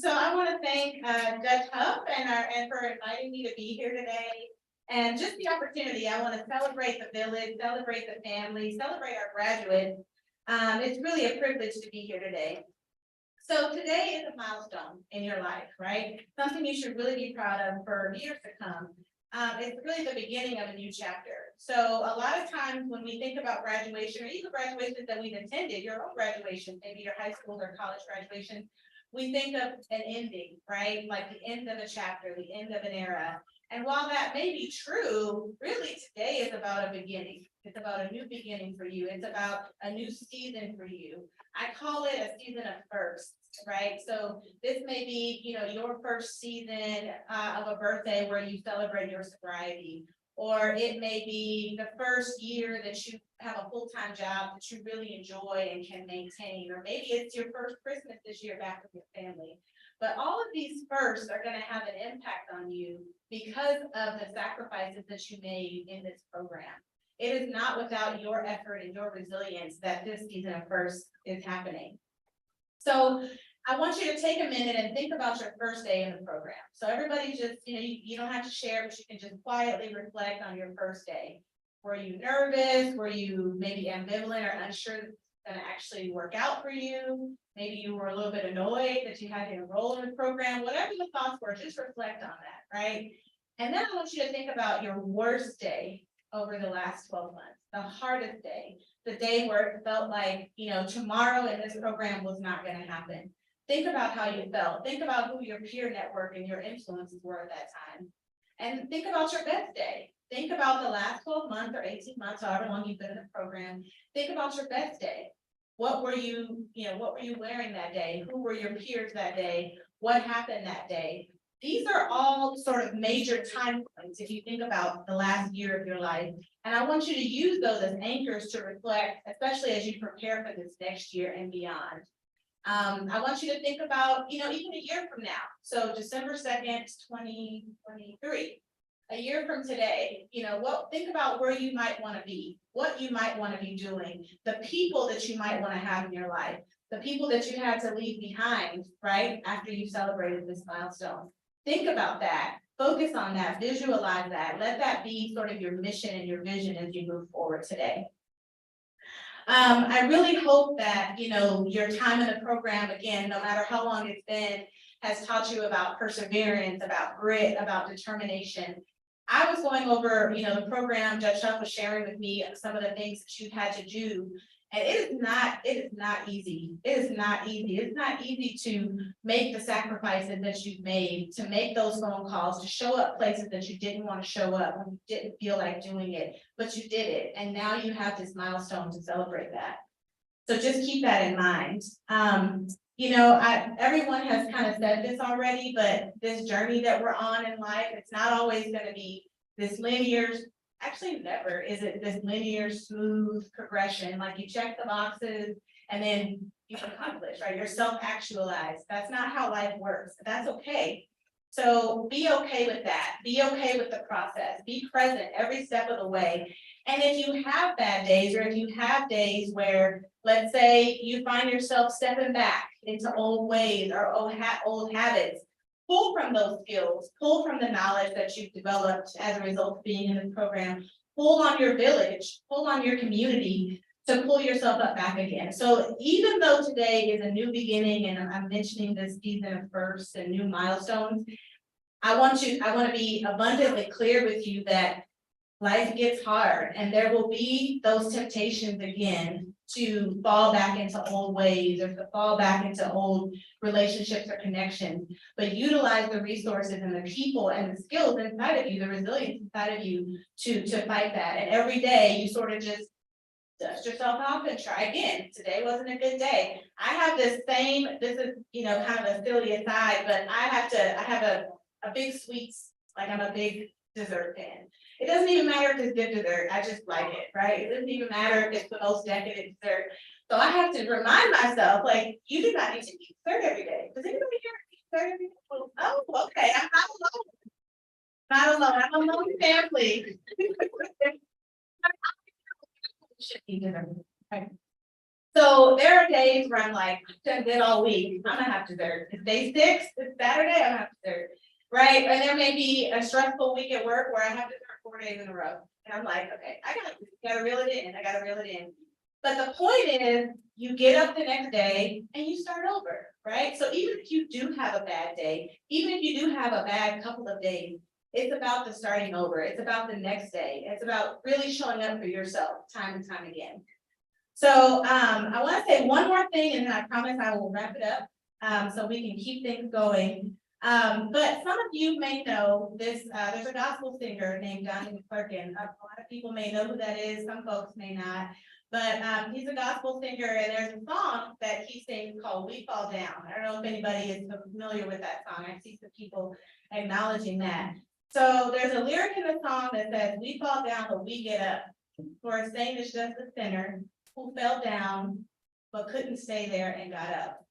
So I want to thank Judge Huff and for inviting me to be here today. And just the opportunity, I want to celebrate the village, celebrate the family, celebrate our graduates. It's really a privilege to be here today. So today is a milestone in your life, right? Something you should really be proud of for years to come. It's really the beginning of a new chapter. So a lot of times when we think about graduation, or even graduations that we've attended, your own graduation, maybe your high school or college graduation, we think of an ending, right? Like the end of a chapter, the end of an era. And while that may be true, really today is about a beginning. It's about a new beginning for you. It's about a new season for you. I call it a season of firsts, right? So this may be, your first season of a birthday where you celebrate your sobriety, or it may be the first year that you have a full-time job that you really enjoy and can maintain, or maybe it's your first Christmas this year back with your family. But all of these firsts are going to have an impact on you because of the sacrifices that you made in this program. It is not without your effort and your resilience that this season of first is happening. So I want you to take a minute and think about your first day in the program. So everybody just, you don't have to share, but you can just quietly reflect on your first day. Were you nervous? Were you maybe ambivalent or unsure that it's going to actually work out for you? Maybe you were a little bit annoyed that you had to enroll in the program. Whatever the thoughts were, just reflect on that, right? And then I want you to think about your worst day over the last 12 months, the hardest day, the day where it felt like, tomorrow in this program was not going to happen. Think about how you felt. Think about who your peer network and your influences were at that time. And think about your best day. Think about the last 12 months or 18 months, however long you've been in the program. Think about your best day. What were you, what were you wearing that day? Who were your peers that day? What happened that day? These are all sort of major time points if you think about the last year of your life. And I want you to use those as anchors to reflect, especially as you prepare for this next year and beyond. I want you to think about, even a year from now. So December 2nd, 2023. A year from today, think about where you might want to be, what you might want to be doing, the people that you might want to have in your life, the people that you had to leave behind, right, after you celebrated this milestone. Think about that, focus on that, visualize that, let that be sort of your mission and your vision as you move forward today. I really hope that, your time in the program, again, no matter how long it's been, has taught you about perseverance, about grit, about determination. I was going over, the program, Judge Huff was sharing with me some of the things that you've had to do. And it is not easy. It is not easy. It's not easy to make the sacrifices that you've made, to make those phone calls, to show up places that you didn't want to show up when you didn't feel like doing it, but you did it. And now you have this milestone to celebrate that. So just keep that in mind. Everyone has kind of said this already, but this journey that we're on in life, it's not always going to be this linear. Actually, never is it this linear, smooth progression, like you check the boxes and then you accomplish, right? You're self-actualized. That's not how life works. That's okay. So be okay with that. Be okay with the process. Be present every step of the way. And if you have bad days, or if you have days where, let's say, you find yourself stepping back into old ways or old habits, pull from those skills, pull from the knowledge that you've developed as a result of being in the program, pull on your village, pull on your community to pull yourself up back again. So even though today is a new beginning, and I'm mentioning this season of firsts and new milestones, I want to be abundantly clear with you that life gets hard and there will be those temptations again to fall back into old ways or to fall back into old relationships or connections, but utilize the resources and the people and the skills inside of you, the resilience inside of you to fight that. And every day you sort of just dust yourself off and try again. Today wasn't a good day. I have this is, kind of a silly aside, but I have a big sweets, like I'm a big dessert fan. It doesn't even matter if it's good dessert, I just like it, right? It doesn't even matter if it's the most decadent dessert. So I have to remind myself, like, you do not need to eat dessert every day. Does anybody here eat dessert every day? Oh, okay, I'm not alone. I'm a lone family. Okay. So there are days where I'm like, I did all week, I'm gonna have dessert. It's day 6, it's Saturday, I'm gonna have dessert. Right, and there may be a stressful week at work where I have to start 4 days in a row. And I'm like, okay, I gotta reel it in, I gotta reel it in. But the point is, you get up the next day and you start over, right? So even if you do have a bad day, even if you do have a bad couple of days, it's about the starting over. It's about the next day. It's about really showing up for yourself time and time again. So I want to say one more thing, and then I promise I will wrap it up so we can keep things going. But some of you may know this, there's a gospel singer named Donnie McClurkin. A lot of people may know who that is, some folks may not. But he's a gospel singer, and there's a song that he sings called We Fall Down. I don't know if anybody is familiar with that song. I see some people acknowledging that. So there's a lyric in the song that says, we fall down, but we get up. For a saint is just a sinner who fell down, but couldn't stay there and got up.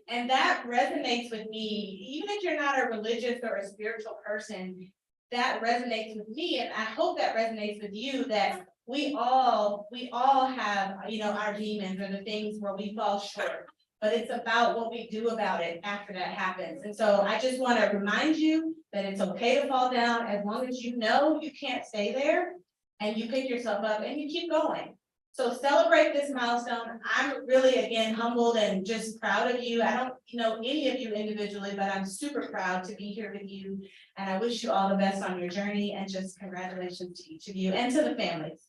And that resonates with me, even if you're not a religious or a spiritual person, that resonates with me. And I hope that resonates with you, that we all have, our demons or the things where we fall short, but it's about what we do about it after that happens. And so I just want to remind you that it's okay to fall down as long as you know you can't stay there and you pick yourself up and you keep going. So celebrate this milestone. I'm really, again, humbled and just proud of you. I don't know any of you individually, but I'm super proud to be here with you. And I wish you all the best on your journey, and just congratulations to each of you and to the families.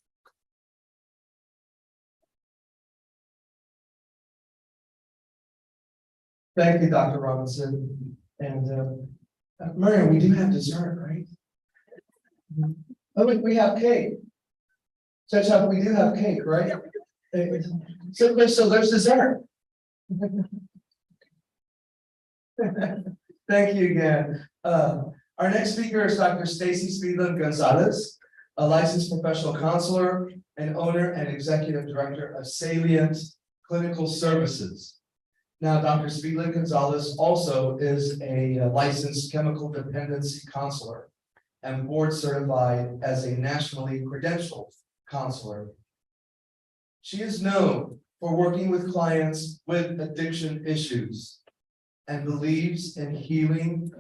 Thank you, Dr. Robinson. And Miriam, we do have dessert, right? Oh, we have cake. Judge Huff, we do have cake, right? So there's dessert. Thank you again. Our next speaker is Dr. Stacy Speedland Gonzalez, a licensed professional counselor and owner and executive director of Salient Clinical Services. Now, Dr. Speedland Gonzalez also is a licensed chemical dependency counselor and board certified as a nationally credentialed counselor. She is known for working with clients with addiction issues and believes in healing,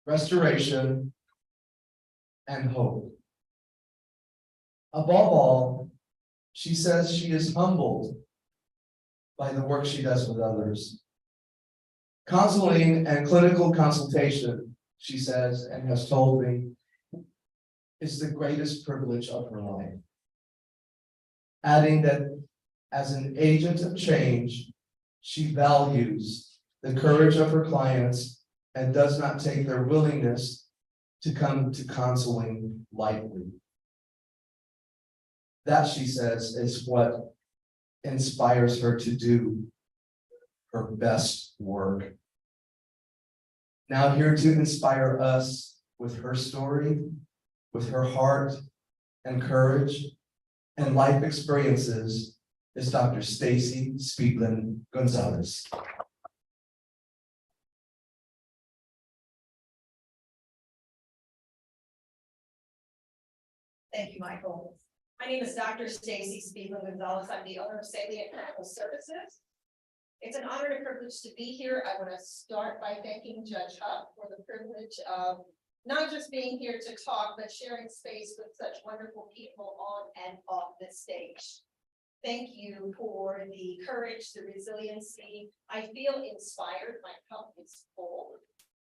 restoration, and hope. Above all, she says she is humbled by the work she does with others. Counseling and clinical consultation, she says, and has told me, is the greatest privilege of her life. Adding that as an agent of change, she values the courage of her clients and does not take their willingness to come to counseling lightly. That, she says, is what inspires her to do her best work. Now here to inspire us with her story, with her heart and courage and life experiences is Dr. Stacy Speedland Gonzalez. Thank you, Michael. My name is Dr. Stacy Speedland Gonzalez. I'm the owner of Salient Clinical Services. It's an honor and a privilege to be here. I want to start by thanking Judge Huff for the privilege of not just being here to talk, but sharing space with such wonderful people on and off this stage. Thank you for the courage, the resiliency. I feel inspired. My cup is full.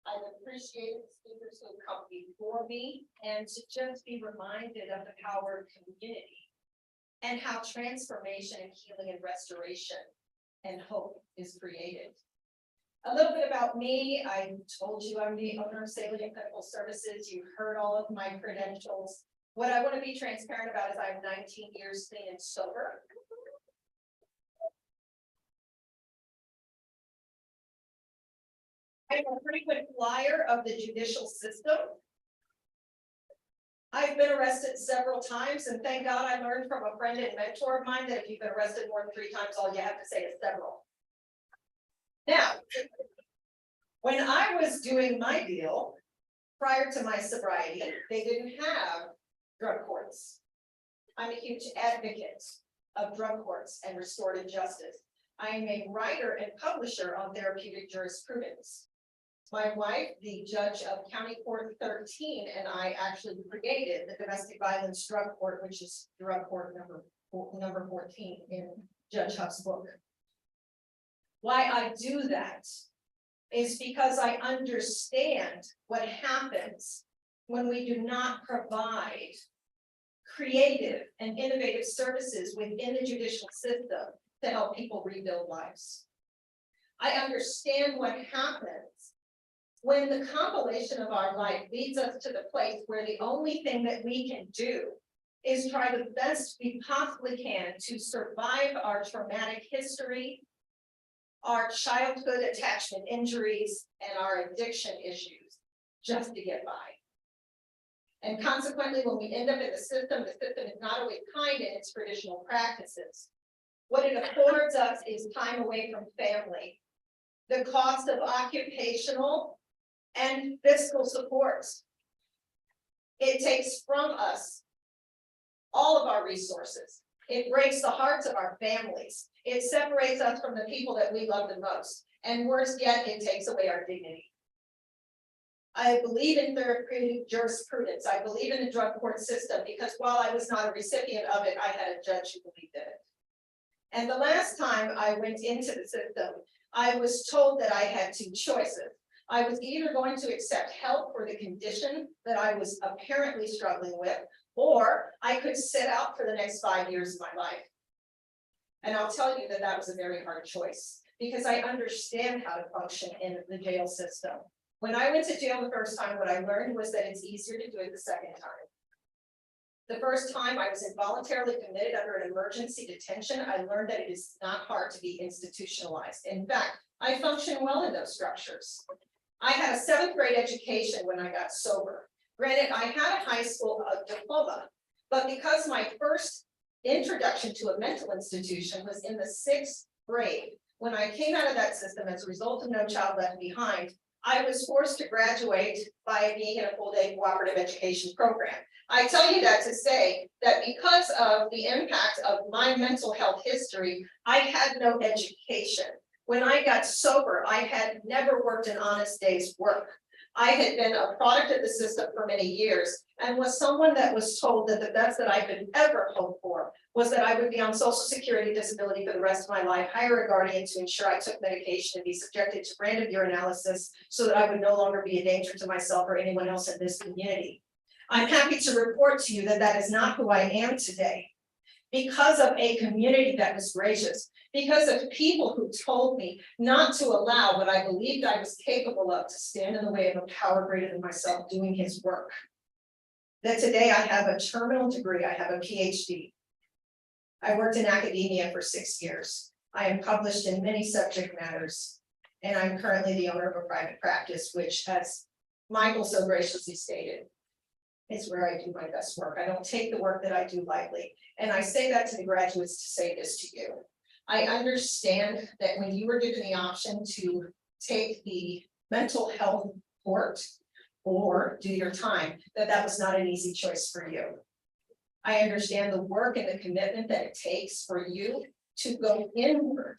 I've appreciated the speakers who have come before me and to just be reminded of the power of community and how transformation and healing and restoration and hope is created. A little bit about me. I told you I'm the owner of Salient Clinical Services. You've heard all of my credentials. What I want to be transparent about is I'm 19 years clean and sober. I'm a frequent flyer of the judicial system. I've been arrested several times, and thank God I learned from a friend and mentor of mine that if you've been arrested more than 3 times, all you have to say is several. Now, when I was doing my deal, prior to my sobriety, they didn't have drug courts. I'm a huge advocate of drug courts and restorative justice. I am a writer and publisher on therapeutic jurisprudence. My wife, the judge of County Court 13, and I actually created the domestic violence drug court, which is drug court number 14 in Judge Huff's book. Why I do that is because I understand what happens when we do not provide creative and innovative services within the judicial system to help people rebuild lives. I understand what happens when the compilation of our life leads us to the place where the only thing that we can do is try the best we possibly can to survive our traumatic history, our childhood attachment injuries, and our addiction issues just to get by. And consequently, when we end up in the system is not always kind in its traditional practices. What it affords us is time away from family, the cost of occupational and fiscal supports. It takes from us all of our resources. It breaks the hearts of our families. It separates us from the people that we love the most. And worse yet, it takes away our dignity. I believe in therapeutic jurisprudence. I believe in the drug court system because while I was not a recipient of it, I had a judge who believed in it. And the last time I went into the system, I was told that I had 2 choices. I was either going to accept help for the condition that I was apparently struggling with, or I could sit out for the next 5 years of my life. And I'll tell you that that was a very hard choice because I understand how to function in the jail system. When I went to jail the first time, what I learned was that it's easier to do it the second time. The first time I was involuntarily committed under an emergency detention, I learned that it is not hard to be institutionalized. In fact, I function well in those structures. I had a 7th grade education when I got sober. Granted, I had a high school diploma, but because my first introduction to a mental institution was in the 6th grade, when I came out of that system as a result of No Child Left Behind, I was forced to graduate by being in a full-day cooperative education program. I tell you that to say that because of the impact of my mental health history, I had no education. When I got sober, I had never worked an honest day's work. I had been a product of the system for many years and was someone that was told that the best that I could ever hope for was that I would be on Social Security disability for the rest of my life, hire a guardian to ensure I took medication and be subjected to random urinalysis so that I would no longer be a danger to myself or anyone else in this community. I'm happy to report to you that that is not who I am today. Because of a community that was gracious, because of people who told me not to allow what I believed I was capable of to stand in the way of a power greater than myself doing his work. That today I have a terminal degree, I have a PhD. I worked in academia for 6 years. I am published in many subject matters, and I'm currently the owner of a private practice, which, as Michael so graciously stated, is where I do my best work. I don't take the work that I do lightly. And I say that to the graduates to say this to you. I understand that when you were given the option to take the mental health court or do your time, that was not an easy choice for you. I understand the work and the commitment that it takes for you to go inward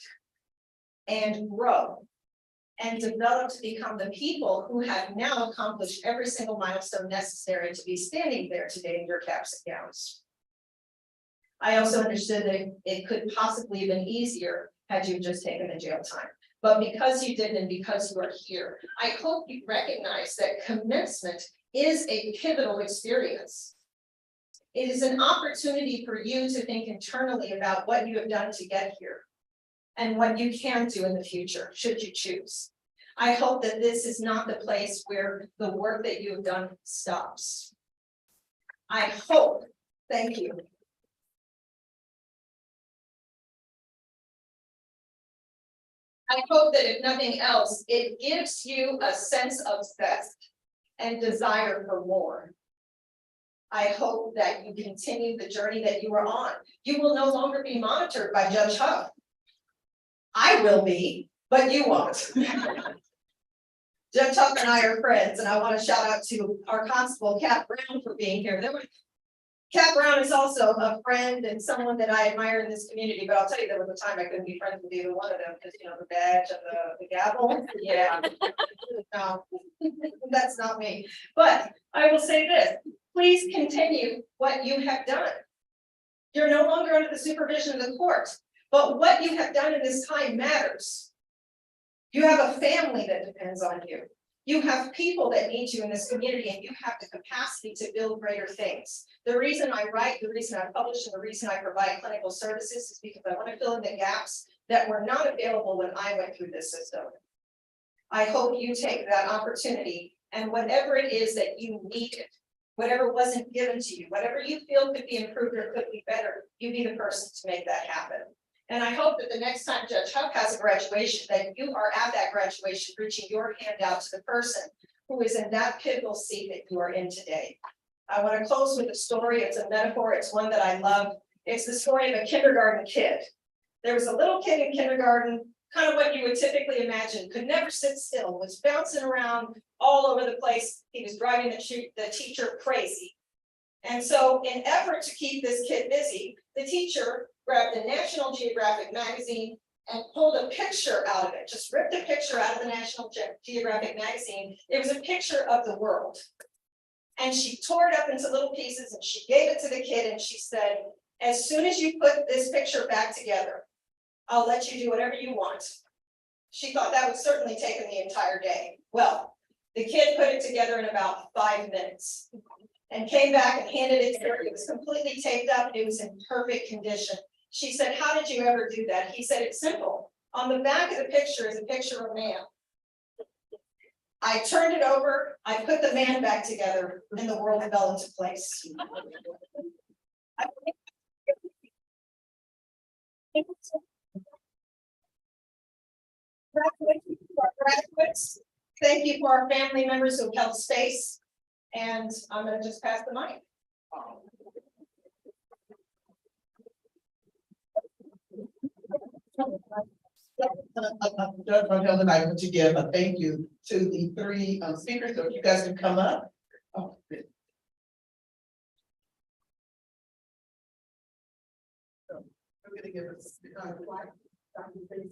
and grow and develop to become the people who have now accomplished every single milestone necessary to be standing there today in your caps and gowns. I also understood that it could possibly have been easier had you just taken the jail time. But because you didn't and because you are here, I hope you recognize that commencement is a pivotal experience. It is an opportunity for you to think internally about what you have done to get here and what you can do in the future, should you choose. I hope that this is not the place where the work that you have done stops. I hope, thank you. I hope that if nothing else, it gives you a sense of zest and desire for more. I hope that you continue the journey that you are on. You will no longer be monitored by Judge Huff. I will be, but you won't. Judge Huff and I are friends, and I want to shout out to our constable, Kat Brown, for being here. Kat Brown is also a friend and someone that I admire in this community, but I'll tell you, there was a time I couldn't be friends with either one of them because, you know, the badge and the gavel. Yeah, no, that's not me. But I will say this, please continue what you have done. You're no longer under the supervision of the court, but what you have done in this time matters. You have a family that depends on you. You have people that need you in this community, and you have the capacity to build greater things. The reason I write, the reason I publish, and the reason I provide clinical services is because I want to fill in the gaps that were not available when I went through this system. I hope you take that opportunity, and whatever it is that you needed, whatever wasn't given to you, whatever you feel could be improved or could be better, you be the person to make that happen. And I hope that the next time Judge Huff has a graduation, that you are at that graduation, reaching your hand out to the person who is in that pivotal seat that you are in today. I want to close with a story. It's a metaphor. It's one that I love. It's the story of a kindergarten kid. There was a little kid in kindergarten, kind of what you would typically imagine, could never sit still, was bouncing around all over the place. He was driving the teacher crazy. And so in effort to keep this kid busy, the teacher grabbed the National Geographic magazine and pulled a picture out of it, just ripped a picture out of the National Geographic magazine. It was a picture of the world. And she tore it up into little pieces and she gave it to the kid and she said, as soon as you put this picture back together, I'll let you do whatever you want. She thought that would certainly take him the entire day. Well, the kid put it together in about 5 minutes and came back and handed it to her. It was completely taped up. It was in perfect condition. She said, how did you ever do that? He said, it's simple. On the back of the picture is a picture of a man. I turned it over, I put the man back together, and the world fell into place. Graduates, thank you for our family members who held space, and I'm gonna just pass the mic. Judge Rundell and I want to give a thank you to the three speakers, so if you guys can come up. Oh, good. So, I'm gonna give us, flag, Dr. Stacy.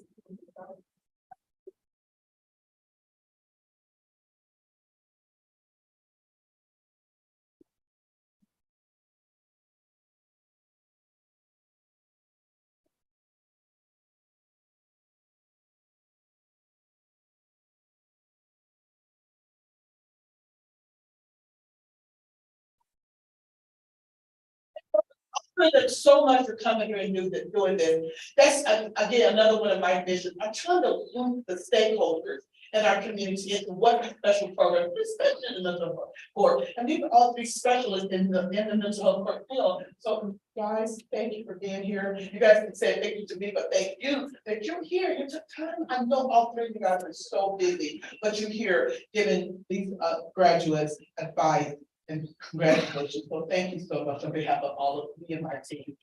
There's so much for coming here and doing this. That's again, another one of my visions. I'm trying to loop the stakeholders in our community into what the special program, especially in the mental health court. And these are all three specialists in the mental health court field. So guys, thank you for being here. You guys can say thank you to me, but thank you that you're here. You took time. I know all three of you guys are so busy, but you're here giving these graduates advice. And congratulations. So thank you so much on behalf of all of me and my team.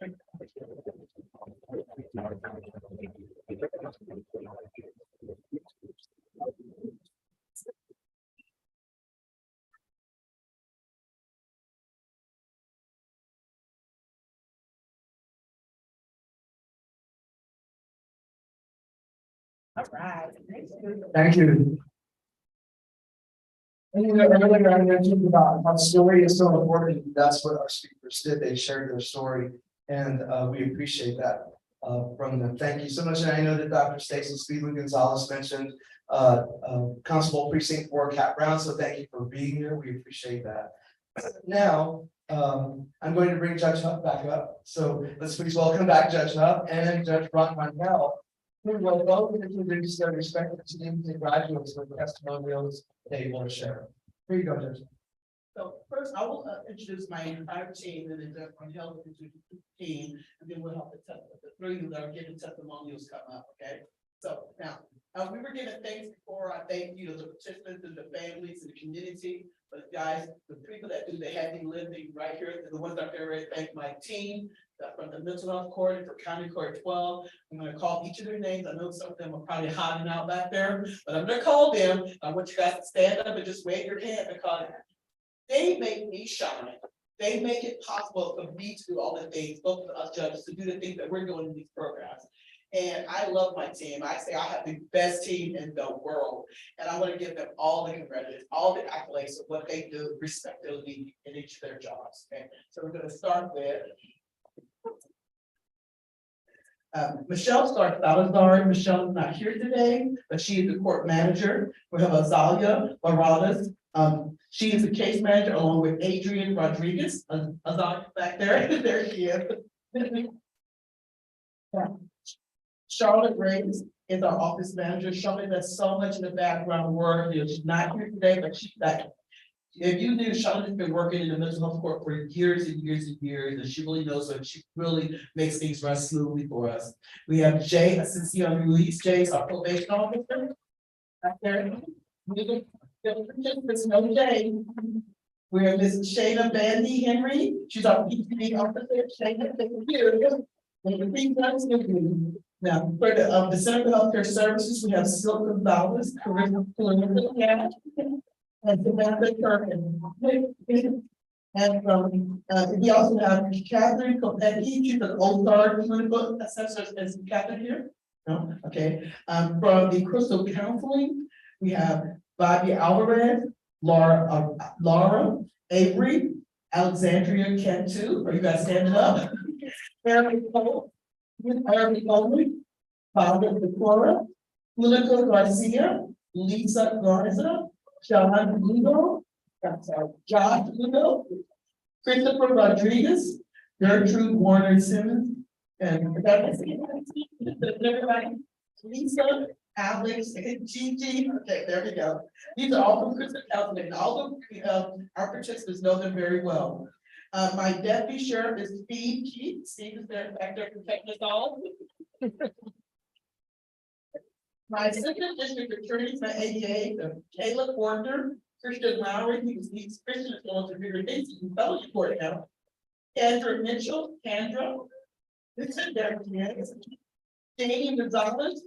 All right. Thank you. And you know, earlier I mentioned about how story is so important. That's what our speakers did. They shared their story, and we appreciate that from them. Thank you so much. And I know that Dr. Stacy Speedley Gonzalez mentioned Constable Precinct 4 Cat Brown. So thank you for being here. We appreciate that. Now, I'm going to bring Judge Huff back up. So let's please welcome back Judge Huff and Judge Brock Rundell, who will both introduce their respective teams and graduates with testimonials they will share. Here you go, Judge. So first, I will introduce my entire team, and then Judge Rundell will introduce the team, and then we'll have the three that are giving testimonials come up, okay? So now, we were giving thanks before. I thank you to the participants and the families and the community, but guys, the people that do the heavy lifting right here, the ones that are ready to thank my team from the mental health court and for County Court 12. I'm going to call each of their names. I know some of them are probably hiding out back there, but I'm going to call them. I want you guys to stand up and just wave your hand because they make me shine. They make it possible for me to do all the things, both of us judges, to do the things that we're doing in these programs. And I love my team. I say I have the best team in the world. And I want to give them all the congratulations, all the accolades of what they do respectively in each of their jobs. Okay, so we're going to start with Michelle Salazar. Michelle is not here today, but she is the court manager. We have Azalia Baradas. She is the case manager along with Adrian Rodriguez. Azalia back there. There she is. Charlotte Graves is our office manager. Charlotte does so much in the background work. She's not here today, but she's back. If you knew, Charlotte has been working in the mental health court for years and years and years, and she really knows it. She really makes things run smoothly for us. We have Jay Asensio Ruiz. Jay is our probation officer. Back there. There's no Jay. We have Ms. Shayna Bandy Henry. She's our PCD officer. Shayna, thank you. Now, for the Center for Healthcare Services, we have Silk Gonzalez, Carissa Pulliam, and Samantha Kirkin. And we also have Catherine Kopecky. She's an Ozark clinical assessor. Is Catherine here? No, okay. From the Crystal Counseling, we have Bobby Alvarez, Laura Avery, Alexandria Cantu. Are you guys standing up? Eric Cole, Father Decora, Monica Garcia, Lisa Garza, John Lugo, Josh Lugo, Christopher Rodriguez, Gertrude Warner Simmons, and everybody, Lisa Alex, and Gigi, okay, there we go. These are all from Kristen County, and all of our participants know them very well. My deputy sheriff is Steve Keith. Steve is there back there protecting us all. My assistant district attorney for ADA, Caleb Warner, Christian Lowry, he's Christian is going to be released in fellowship court now. Andrew Mitchell, Kendra. This is there, Jamie Gonzalez,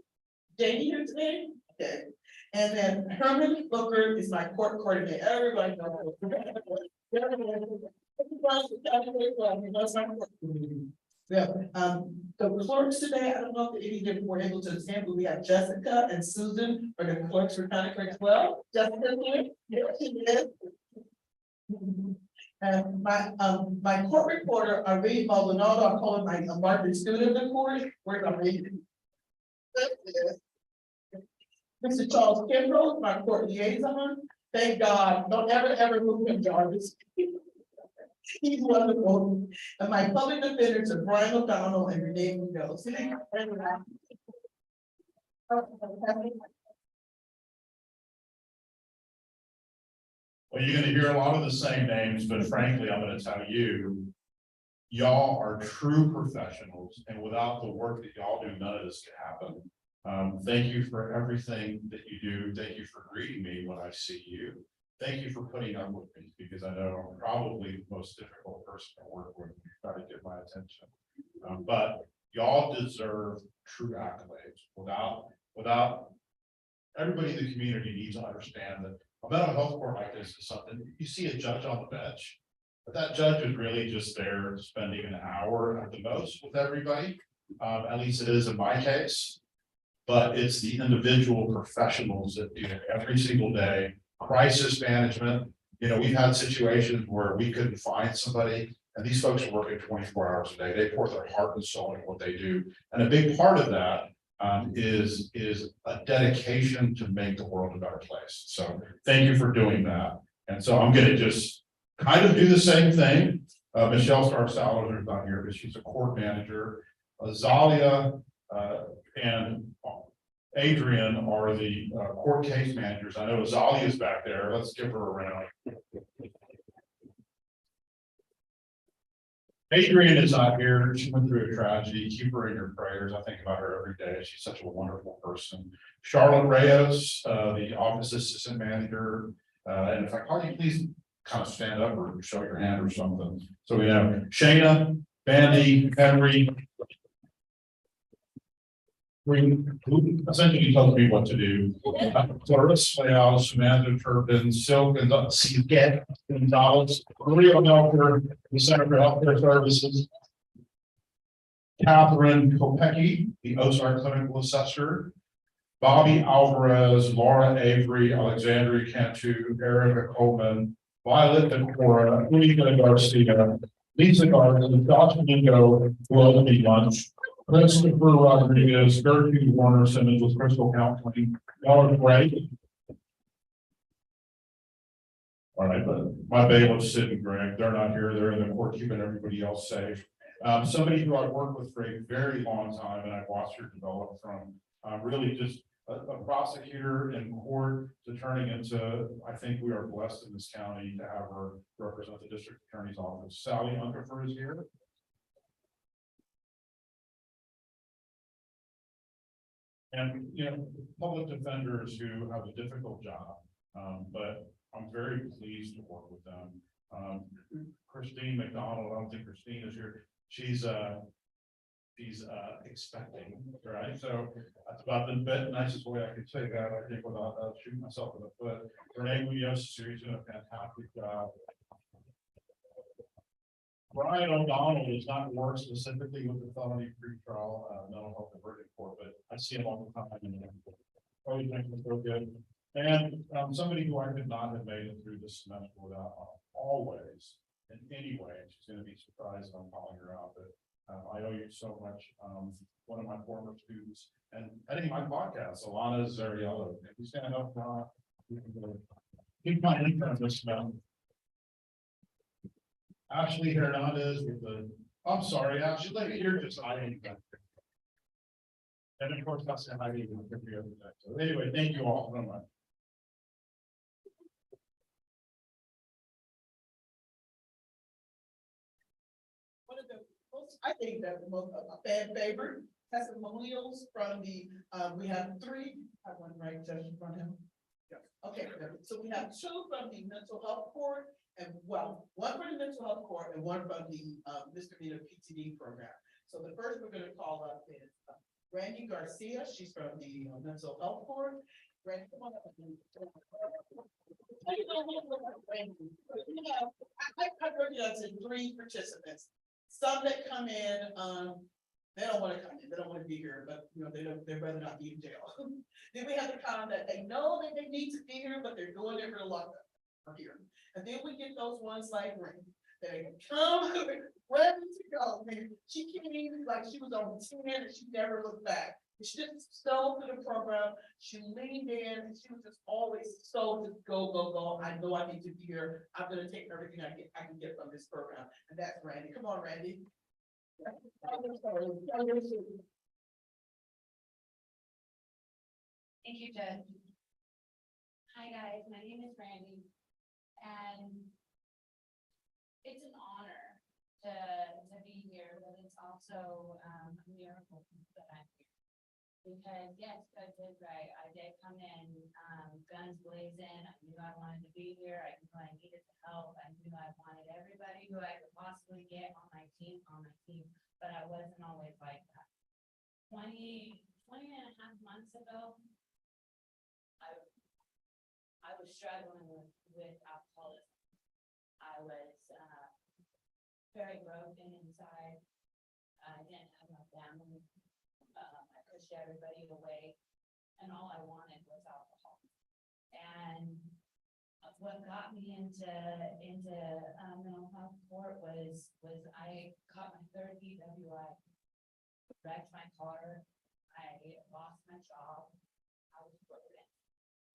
Jamie here today, okay. And then Herman Booker is my court coordinator, everybody knows. Yeah, the clerks today, I don't know if any of them were able to attend, but we have Jessica and Susan are the clerks for County Clerk as well. Jessica here, here she is. And my court reporter, Irene Maldonado, I call him my marketing student of the court, where's Irene? Mr. Charles Kimbrough, my court liaison, thank God, don't ever move him, Jarvis. He's wonderful. And my public defenders are Brian O'Donnell and Renee Munoz. Well, you're gonna hear a lot of the same names, but frankly, I'm gonna tell you, y'all are true professionals, and without the work that y'all do, none of this could happen. Thank you for everything that you do. Thank you for greeting me when I see you. Thank you for putting up with me, because I know I'm probably the most difficult person to work with when you try to get my attention. But y'all deserve true accolades. Without everybody in the community needs to understand that a mental health court like this is something, you see a judge on the bench, but that judge is really just there spending an hour at the most with everybody. At least it is in my case, but it's the individual professionals that do it every single day. Crisis management, you know, we've had situations where we couldn't find somebody, and these folks are working 24 hours a day. They pour their heart and soul into what they do, and a big part of that is a dedication to make the world a better place. So thank you for doing that. And so I'm going to just kind of do the same thing. Michelle Starr-Salazar is not here, but she's a court manager. Azalia and Adrian are the court case managers. I know Azalia is back there. Let's give her a round. Adrian is not here. She went through a tragedy. Keep her in your prayers. I think about her every day. She's such a wonderful person. Charlotte Reyes, the office assistant manager. And if I call you, please kind of stand up or show your hand or something. So we have Shayna, Bandy, Henry. Who essentially tells me what to do. Clarissa Leal, Samantha Turpin, Silk and Silke Gonzalez, Maria Melker, the Center for Healthcare Services. Catherine Kopecki, the Ozark Clinical Assessor. Bobby Alvarez, Laura Avery, Alexandria Cantu, Erica Coleman, Violet Decora, Lisa Garcia, Lisa Garden, Josh Mingo, who owes me lunch. Christopher Rodriguez, Gertrude Warner Simmons with Crystal County, y'all are great. All right, but my bailiffs, Sid and Greg, they're not here. They're in the court keeping everybody else safe. Somebody who I've worked with for a very long time, and I've watched her develop from really just a prosecutor in court to turning into, I think we are blessed in this county to have her represent the district attorney's office. Sally Unkerfer is here. And, you know, public defenders who have a difficult job, but I'm very pleased to work with them. Christine McDonald, I don't think Christine is here. She's expecting, right? So that's about the nicest way I could say that, I think, without shooting myself in the foot. Renee Munoz is doing a fantastic job. Brian O'Donnell does not work specifically with the felony pretrial mental health and verdict court, but I see him all the time. Always makes me feel good. And somebody who I could not have made it through this semester without always, in any way, she's going to be surprised if I'm calling her out, but I owe you so much. One of my former students and heading my podcast, Alana Zariello. If you stand up, keep my intern this month. Ashley Hernandez with the, I'm sorry, Ashley, you're just hiding back there. And of course, I'll say hi to you every other day. So anyway, thank you all so much. One of the most, I think that the most, a fan favorite testimonials from the, we have three, I have one right, Judge, from him. Yeah. Okay, so we have two from the mental health court and, well, one from the mental health court and one from the, misdemeanor PTD program. So the first we're gonna call up is Randy Garcia, she's from the mental health court. Randy, come on up. I broke it up to three participants. Some that come in, they don't wanna come in, they don't wanna be here, but you know, they'd rather not be in jail. Then we have the kind that they know that they need to be here, but they're doing it for the love of here. And then we get those ones like Ray, they come ready to go. I mean, she came in like she was on 10 and she never looked back. She just stole through the program, she leaned in, and she was just always so just go, go, go. I know I need to be here. I'm gonna take everything I can get from this program. And that's Randy. Come on, Randy. Thank you, Judge. Hi, guys, my name is Randy, and it's an honor to be here, but it's also a miracle that I'm here. Because yes, Judge is right, I did come in, guns blazing, I knew I wanted to be here, I knew I needed the help, I knew I wanted everybody who I could possibly get on my team, but I wasn't always like that. 20 and a half months ago, I was struggling with alcoholism. I was very broken inside. I didn't have my family. I pushed everybody away, and all I wanted was alcohol. And what got me into mental health court was I caught my third DWI, wrecked my car, I lost my job, I was broken.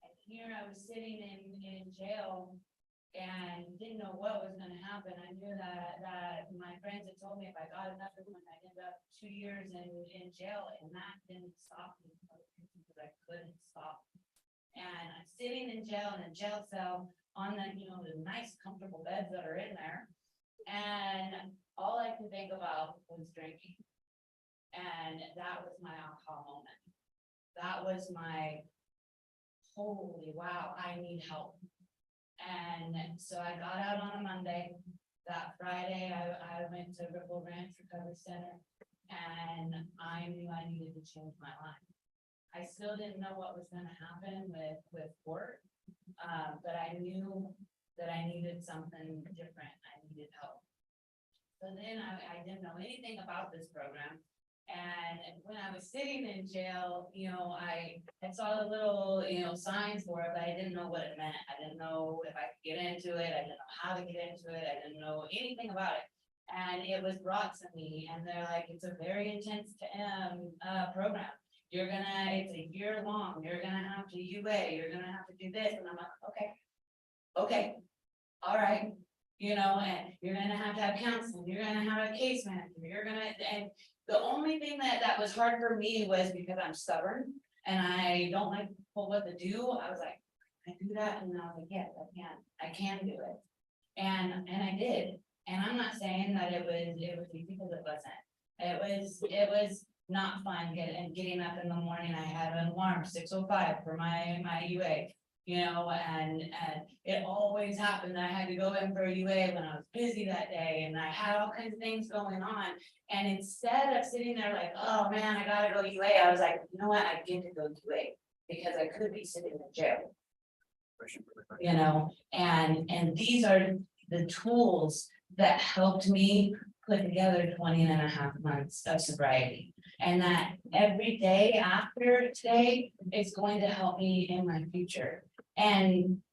And here I was sitting in jail and didn't know what was gonna happen. I knew that my friends had told me if I got another one, I'd end up 2 years in jail, and that didn't stop me because I couldn't stop. And I'm sitting in jail in a jail cell on the, the nice comfortable beds that are in there. And all I could think about was drinking. And that was my aha moment. That was my, holy wow, I need help. And so I got out on a Monday. That Friday, I went to Ripple Ranch Recovery Center, and I knew I needed to change my life. I still didn't know what was going to happen with court, but I knew that I needed something different. I needed help. So then I didn't know anything about this program. And when I was sitting in jail, I saw the little, signs for it, but I didn't know what it meant. I didn't know if I could get into it. I didn't know how to get into it. I didn't know anything about it. And it was brought to me, and they're like, it's a very intense program. It's a year long. You're gonna have to UA. You're gonna have to do this. And I'm like, okay, all right. And you're gonna have counseling. You're gonna have a case manager. And the only thing that was hard for me was because I'm stubborn and I don't like people what to do. I was like, I do that, and I was like, yes, I can do it, and I did. And I'm not saying that it was easy, because it wasn't. It was not fun getting up in the morning. I had an alarm 6:05 for my UA. And it always happened that I had to go in for a UA when I was busy that day, and I had all kinds of things going on. And instead of sitting there like, oh man, I gotta go UA, I was like, you know what, I get to go UA because I could be sitting in jail. And these are the tools that helped me put together 20 and a half months of sobriety. And that every day after today is going to help me in my future. And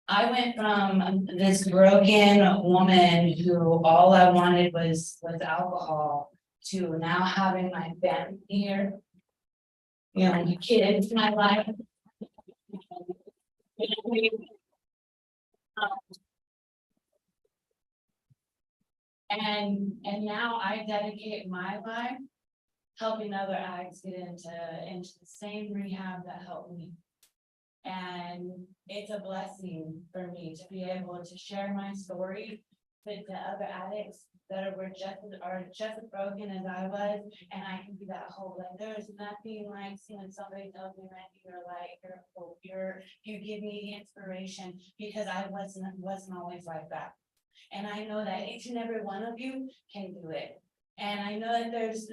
I went from this broken woman who all I wanted was alcohol to now having my family here, my kids, my life. And now I dedicate my life helping other addicts get into the same rehab that helped me. And it's a blessing for me to be able to share my story with the other addicts that are just as broken as I was, and I can be that hope. Like, there's nothing like seeing somebody tell me that you're like, you're hope, you give me inspiration, because I wasn't always like that. And I know that each and every one of you can do it. And I know that there's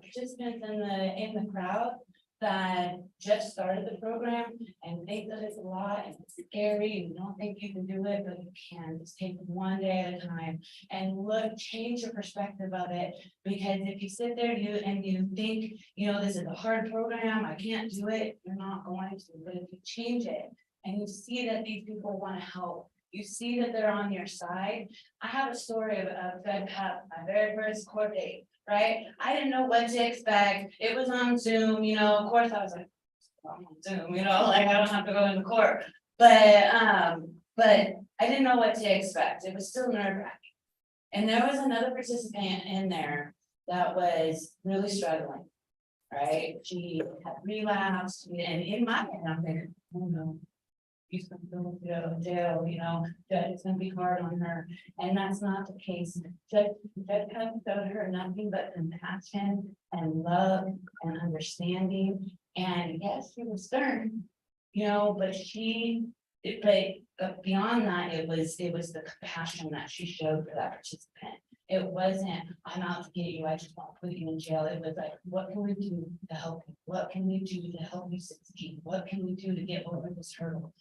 participants in the crowd that just started the program and think that it's a lot and it's scary and you don't think you can do it, but you can. Just take it one day at a time and change your perspective of it. Because if you sit there and you think, this is a hard program, I can't do it, you're not going to. But if you change it and you see that these people want to help, you see that they're on your side. I have a story of Fed Cup, my very first court date, right? I didn't know what to expect. It was on Zoom, of course I was like, I'm on Zoom, like I don't have to go into court. But I didn't know what to expect. It was still nerve-wracking. And there was another participant in there that was really struggling, right? She had relapsed, and in my head, I'm thinking, oh no. He's gonna go to jail, that it's gonna be hard on her, and that's not the case. Judge showed her nothing but compassion and love and understanding, and yes, she was stern, but but beyond that, it was the compassion that she showed for that participant. It wasn't, I'm out to get you, I just want to put you in jail. It was like, what can we do to help you? What can we do to help you succeed? What can we do to get over this hurdle?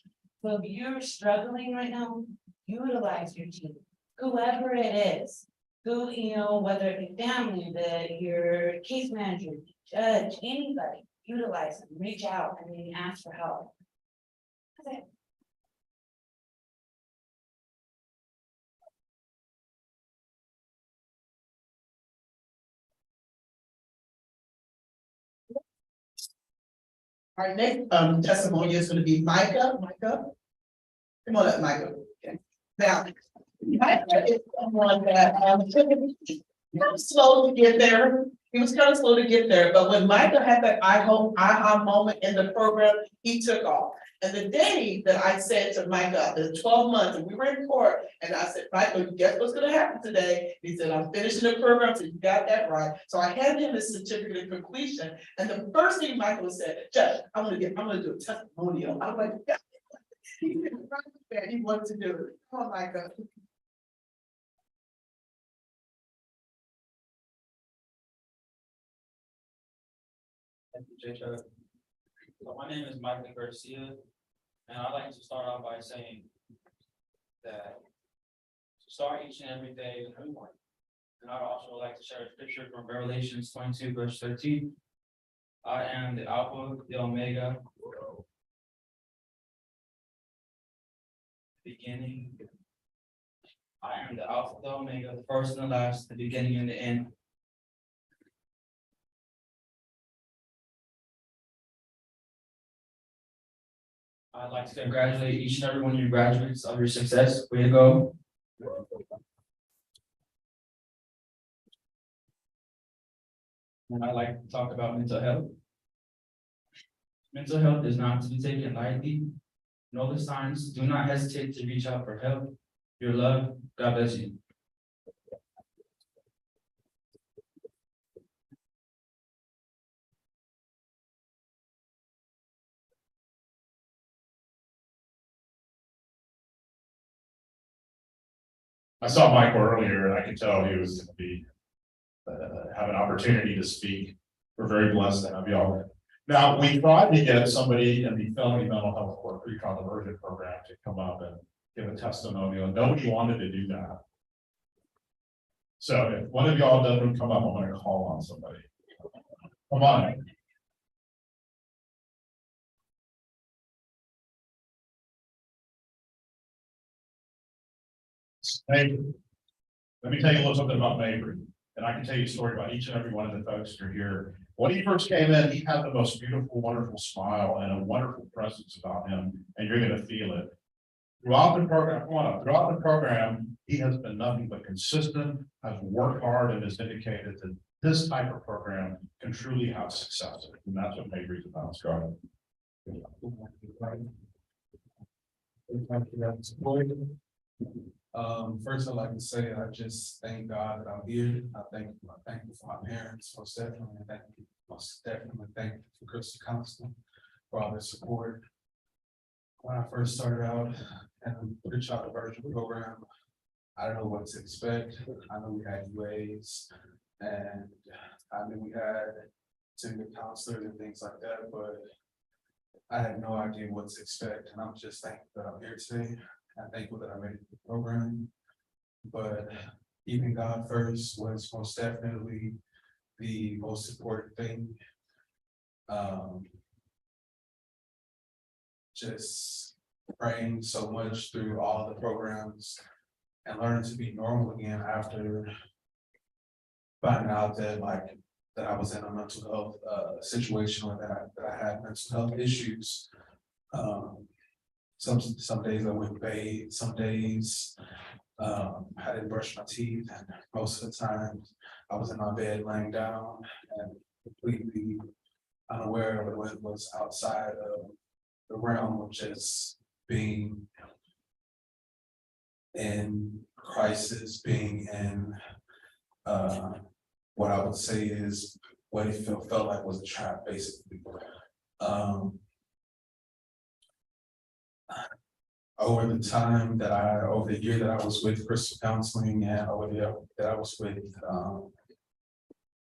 So if you're struggling right now, utilize your team, whoever it is, whether it be family, your case manager, judge, anybody, utilize them, reach out and then ask for help. That's it. Our next testimony is going to be Micah. Come on up, Micah. Okay. Now, Micah is someone that kind of slow to get there. He was kind of slow to get there, but when Micah had that aha moment in the program, he took off. And the day that I said to Micah, the 12 months, and we were in court, and I said, Micah, guess what's going to happen today? He said, I'm finishing the program, so you got that right. So I handed him his certificate of completion, and the first thing Michael said, Judge, I'm gonna do a testimonial. I'm like, yeah. He wanted to do it. Come on, Micah. Thank you, Jay. So my name is Michael Garcia, and I'd like to start off by saying that to start each and every day with a new one. And I'd also like to share a scripture from Revelations 22, verse 13. I am the Alpha, the Omega, beginning. I am the Alpha, the Omega, the first and the last, the beginning and the end. I'd like to congratulate each and every one of you graduates of your success. Way to go. And I'd like to talk about mental health. Mental health is not to be taken lightly. Know the signs. Do not hesitate to reach out for help. Your love. God bless you. I saw Michael earlier and I could tell he was going to be, have an opportunity to speak. We're very blessed to have y'all. Now, we tried to get somebody in the felony mental health court pre-conversion program to come up and give a testimonial. Nobody wanted to do that. So if one of y'all doesn't come up, I'm going to call on somebody. Come on. Hey, let me tell you a little something about Mabry, and I can tell you a story about each and every one of the folks that are here. When he first came in, he had the most beautiful, wonderful smile and a wonderful presence about him, and you're going to feel it. Throughout the program, throughout the program, he has been nothing but consistent, has worked hard, and is dedicated to this type of program can truly have success, and that's what Mabry's about, Scarlett. First I'd like to say, I just thank God that I'm here. I thank you for my parents, most definitely. Most definitely thank you for Crystal Counseling for all their support. When I first started out in the child diversion program, I don't know what to expect. I know we had UAs and I knew we had senior counselors and things like that, but I had no idea what to expect, and I'm just thankful that I'm here today. I'm thankful that I made it to the program. But keeping God first was most definitely the most important thing. Just praying so much through all the programs and learning to be normal again after finding out that that I was in a mental health situation, or that I had mental health issues. Some days I wouldn't bathe, some days I didn't brush my teeth, and most of the time I was in my bed laying down and completely unaware of what was outside of the realm of just being in crisis, being in what I would say is what it felt like was a trap, basically. Over the year that I was with Crystal Counseling, and over the year that I was with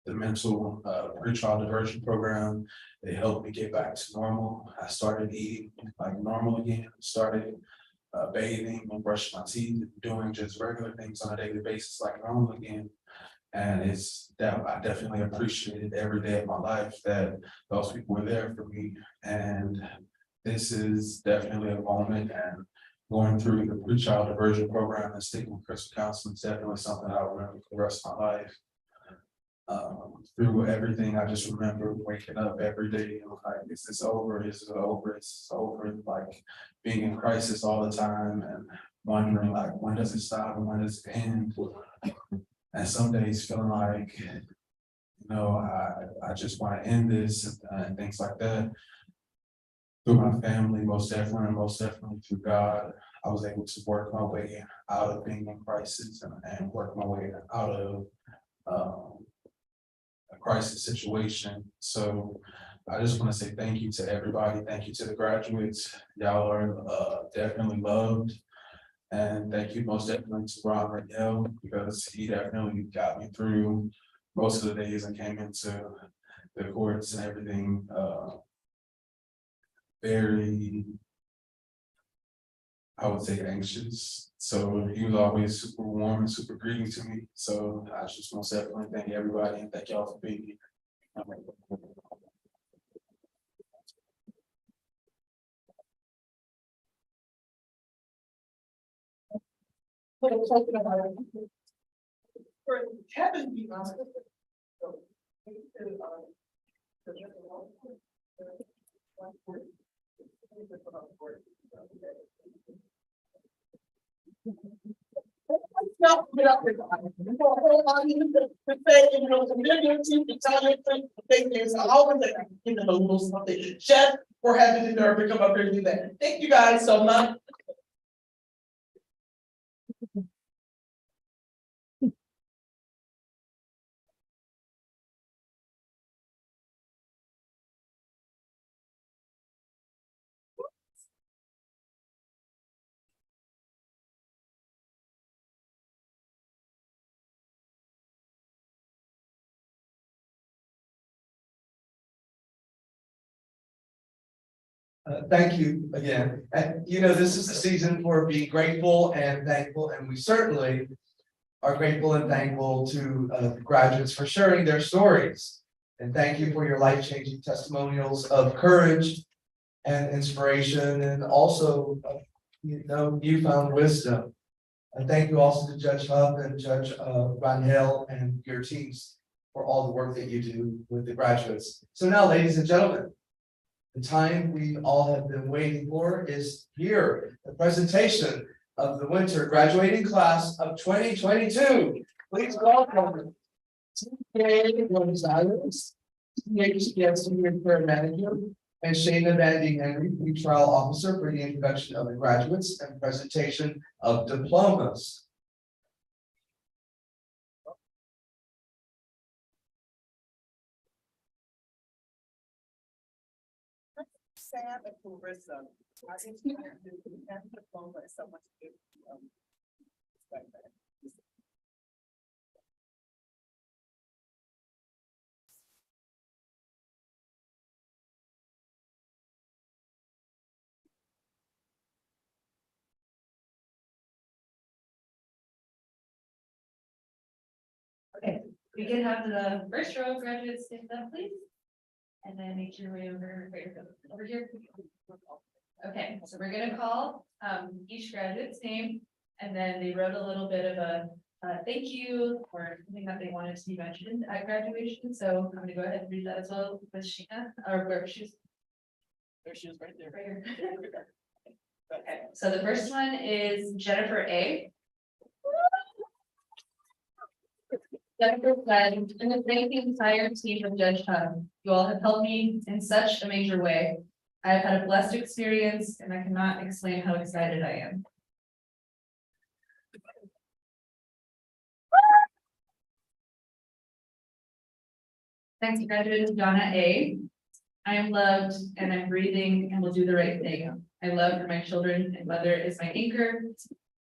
the mental pretrial diversion program, they helped me get back to normal. I started eating like normal again, started bathing and brushing my teeth, and doing just regular things on a daily basis like normal again. And I definitely appreciated every day of my life that those people were there for me. And this is definitely a moment, and going through the pretrial diversion program and sticking with Crystal Counseling is definitely something I'll remember for the rest of my life. Through everything, I just remember waking up every day and like, is this over? Is it over? Is this over? Like being in crisis all the time and wondering like, when does it stop and when does it end? And some days feeling like, I just want to end this and things like that. Through my family, most definitely through God, I was able to work my way out of being in crisis and work my way out of a crisis situation. So I just want to say thank you to everybody. Thank you to the graduates. Y'all are definitely loved. And thank you most definitely to Ron Riddell, because he definitely got me through most of the days I came into the courts and everything. Very, I would say, anxious. So he was always super warm and super greeting to me. So I just most definitely thank everybody and thank y'all for being here. For Kevin, be honest. Chef, we're having the nerve to come up here and do that. Thank you guys so much. Thank you again. And this is the season for being grateful and thankful, and we certainly are grateful and thankful to the graduates for sharing their stories. And thank you for your life-changing testimonials of courage and inspiration, and also newfound wisdom. And thank you also to Judge Hubb and Judge Rangel and your teams for all the work that you do with the graduates. So now, ladies and gentlemen, the time we all have been waiting for is here, the presentation of the winter graduating class of 2022. Please welcome Today, Gonzalez, MHC Winter Manager, and Shayna Vandy Henry, pretrial officer for the introduction of the graduates and presentation of diplomas. Sam and Clarissa. I think you have to do the diploma is so much good. Like that. Okay, we can have the first row of graduates stand up, please. And then make your way over here. Okay, so we're gonna call each graduate's name, and then they wrote a little bit of a thank you or something that they wanted to be mentioned at graduation. So I'm gonna go ahead and read that as well with Sheena, or where she's. There she is right there. Right here. Okay, so the first one is Jennifer A. Jennifer said, "I'm gonna thank the entire team of Judge Hub. You all have helped me in such a major way. I have had a blessed experience and I cannot explain how excited I am." Next graduate is Donna A. "I am loved and I'm breathing and will do the right thing. I love for my children and mother is my anchor.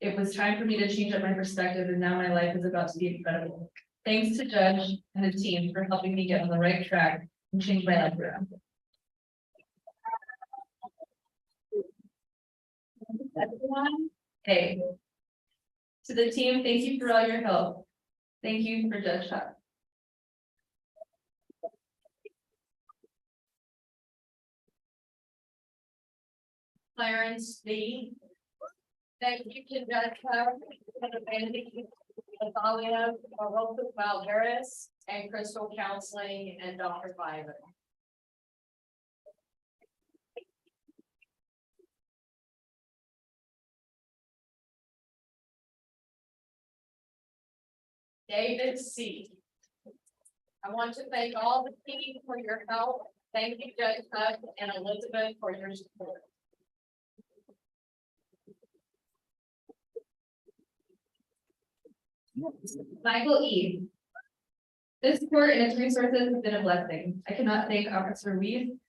It was time for me to change up my perspective and now my life is about to be incredible. Thanks to Judge and the team for helping me get on the right track and change my life around." Everyone, hey. To the team, thank you for all your help. Thank you for Judge Hub. Clarence B. Thank you to Judge Hub, Natalia, Val Harris, and Crystal Counseling and Dr. Byron. David C. "I want to thank all the team for your help. Thank you, Judge Hub and Elizabeth, for your support." Michael E. "This support and its resources have been a blessing. I cannot thank Officer Reed,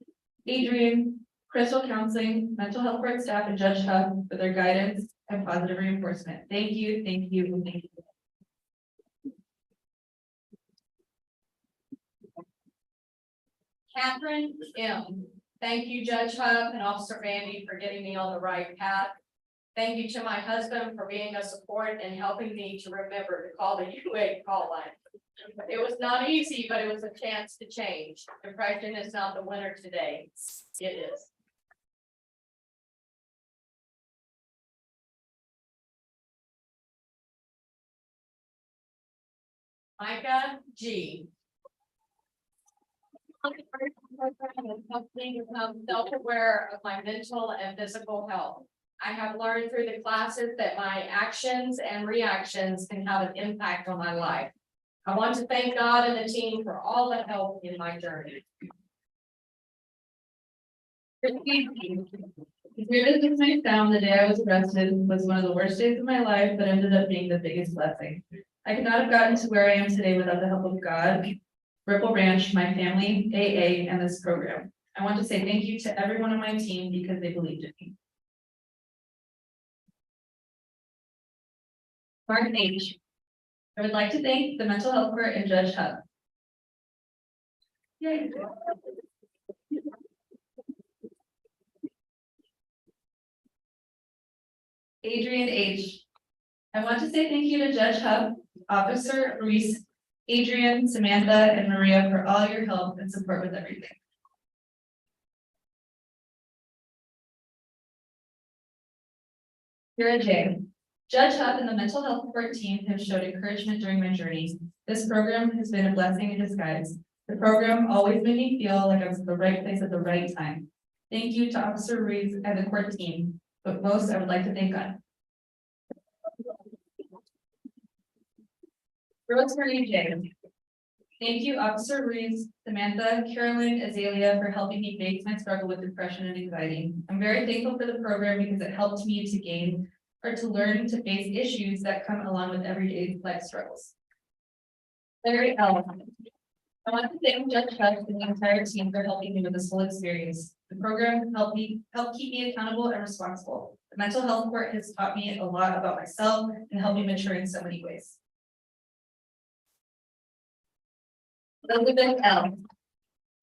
Adrian, Crystal Counseling, Mental Health Board staff, and Judge Hub for their guidance and positive reinforcement. Thank you, thank you, and thank you." Catherine M. "Thank you, Judge Hub and Officer Randy, for getting me on the right path. Thank you to my husband for being a support and helping me to remember to call the UA call line. It was not easy, but it was a chance to change. Depression is not the winner today. It is." Micah G. "Helped me become self-aware of my mental and physical health. I have learned through the classes that my actions and reactions can have an impact on my life. I want to thank God and the team for all the help in my journey." The weirdest things I found the day I was arrested was one of the worst days of my life, but ended up being the biggest blessing. I could not have gotten to where I am today without the help of God, Ripple Ranch, my family, AA, and this program. I want to say thank you to everyone on my team because they believed in me. Martin H. "I would like to thank the Mental Health Court and Judge Hub." Yay. Adrian H. "I want to say thank you to Judge Hub, Officer Reese, Adrian, Samantha, and Maria for all your help and support with everything." Kira J. "Judge Hub and the Mental Health Support team have showed encouragement during my journey. This program has been a blessing in disguise. The program always made me feel like I was at the right place at the right time. Thank you to Officer Reese and the court team, but most I would like to thank God." Rosemary J. Thank you, Officer Reeves, Samantha, Carolyn, Azalea, for helping me face my struggle with depression and anxiety. I'm very thankful for the program because it helped me to gain or to learn to face issues that come along with everyday life struggles. Larry L. I want to thank Judge Huff and the entire team for helping me with this whole experience. The program helped keep me accountable and responsible. The mental health court has taught me a lot about myself and helped me mature in so many ways. Elizabeth L.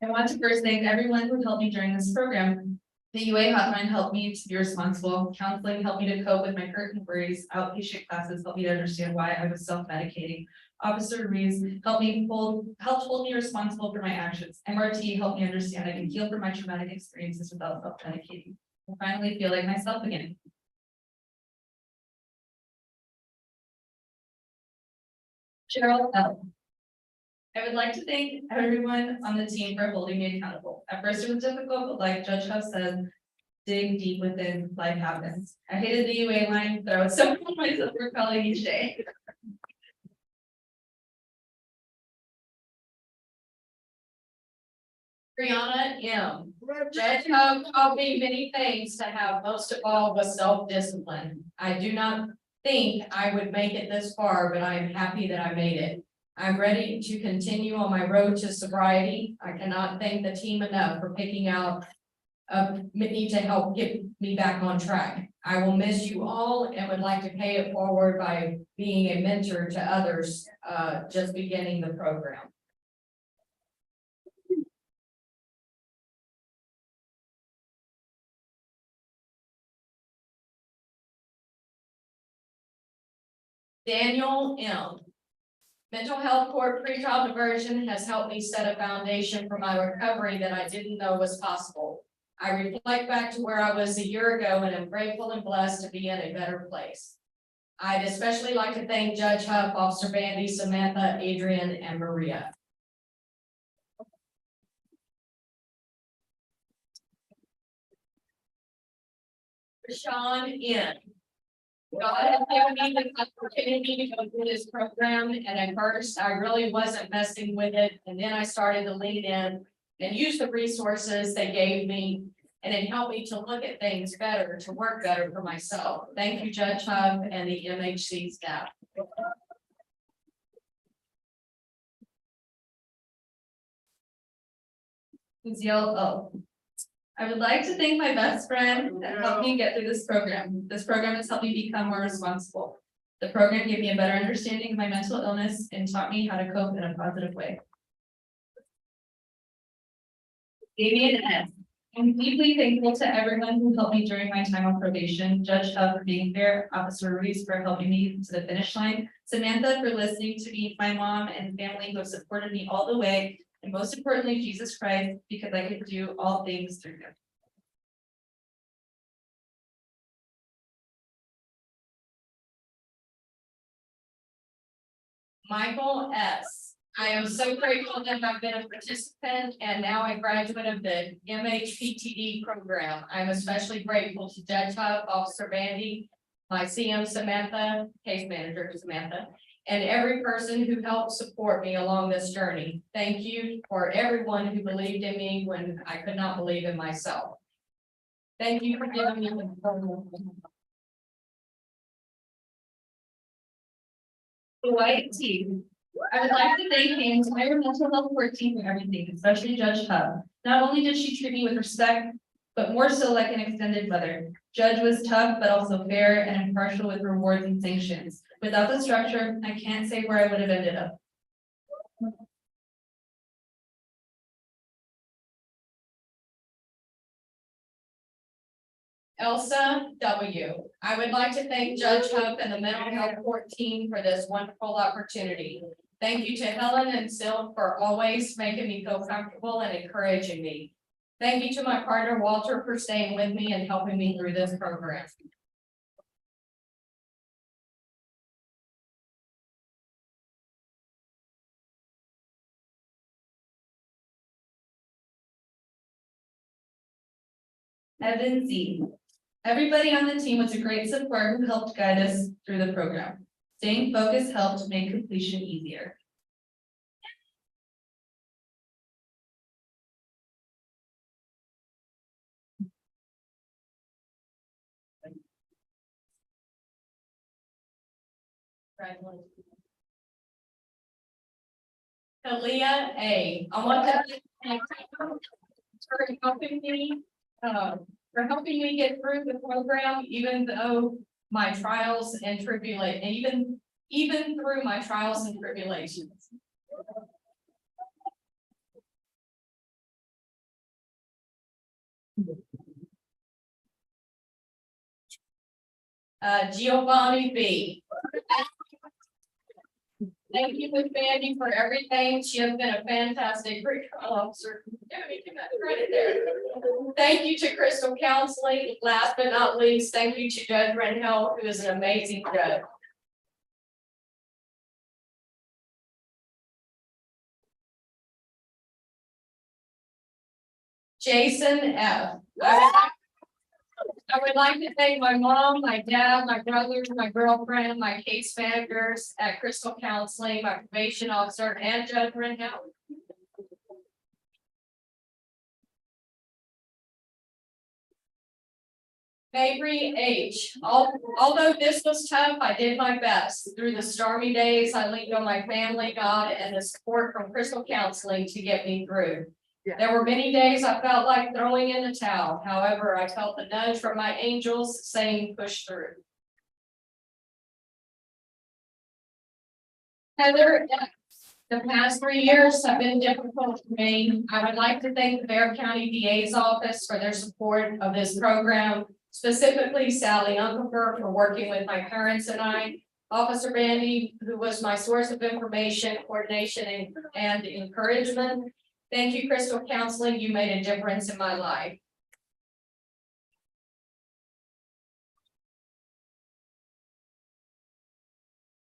I want to first thank everyone who helped me during this program. The UA hotline helped me to be responsible. Counseling helped me to cope with my hurt and worries. Outpatient classes helped me to understand why I was self-medicating. Officer Reeves helped hold me responsible for my actions. MRT helped me understand I can heal from my traumatic experiences without self-medicating. I finally feel like myself again. Cheryl L. I would like to thank everyone on the team for holding me accountable. At first it was difficult, but like Judge Huff said, dig deep within, life happens. I hated the UA line, but I was so proud of myself for calling each day. Brianna M. Judge Huff taught me many things to have, most of all was self-discipline. I do not think I would make it this far, but I am happy that I made it. I'm ready to continue on my road to sobriety. I cannot thank the team enough for picking out me to help get me back on track. I will miss you all and would like to pay it forward by being a mentor to others just beginning the program. Daniel M. Mental health court pretrial diversion has helped me set a foundation for my recovery that I didn't know was possible. I reflect back to where I was a year ago and am grateful and blessed to be in a better place. I'd especially like to thank Judge Huff, Officer Bandy, Samantha, Adrian, and Maria. Rashawn N. God has given me the opportunity to go through this program, and at first I really wasn't messing with it, and then I started to lean in and use the resources they gave me, and it helped me to look at things better, to work better for myself. Thank you, Judge Huff and the MHC staff. O. I would like to thank my best friend that helped me get through this program. This program has helped me become more responsible. The program gave me a better understanding of my mental illness and taught me how to cope in a positive way. Damian S. I'm deeply thankful to everyone who helped me during my time on probation. Judge Huff for being there, Officer Reese for helping me to the finish line, Samantha for listening to me, my mom and family who have supported me all the way, and most importantly, Jesus Christ, because I could do all things through him. Michael S. I am so grateful that I've been a participant and now a graduate of the MHPTD program. I'm especially grateful to Judge Huff, Officer Bandy, my CM Samantha, case manager Samantha, and every person who helped support me along this journey. Thank you for everyone who believed in me when I could not believe in myself. Thank you for giving me the Dwight T. I would like to thank the entire mental health court team for everything, especially Judge Huff. Not only did she treat me with respect, but more so like an extended mother. Judge was tough, but also fair and impartial with rewards and sanctions. Without the structure, I can't say where I would have ended up. Elsa W. I would like to thank Judge Huff and the mental health court team for this wonderful opportunity. Thank you to Helen and Sil for always making me feel comfortable and encouraging me. Thank you to my partner Walter for staying with me and helping me through this program. Evan Z. Everybody on the team was a great support who helped guide us through the program. Staying focused helped make completion easier. Congratulations. Kalia A. I want to thank you for helping me get through the program, even though my trials and tribulations, even through my trials and tribulations. Giovanni B. Thank you, Ms. Bandy, for everything. She has been a fantastic recall officer. Yeah, we give that credit there. Thank you to Crystal Counseling. Last but not least, thank you to Judge Renhel, who is an amazing judge. Jason F. I would like to thank my mom, my dad, my brother, my girlfriend, my case managers at Crystal Counseling, my probation officer, and Judge Renhel. Mabry H. Although this was tough, I did my best. Through the stormy days, I leaned on my family, God, and the support from Crystal Counseling to get me through. There were many days I felt like throwing in the towel. However, I felt the nudge from my angels saying, push through. Heather, the past 3 years have been difficult for me. I would like to thank the Bexar County DA's office for their support of this program, specifically Sally Unkefer for working with my parents and I, Officer Bandy, who was my source of information, coordination, and encouragement. Thank you, Crystal Counseling. You made a difference in my life.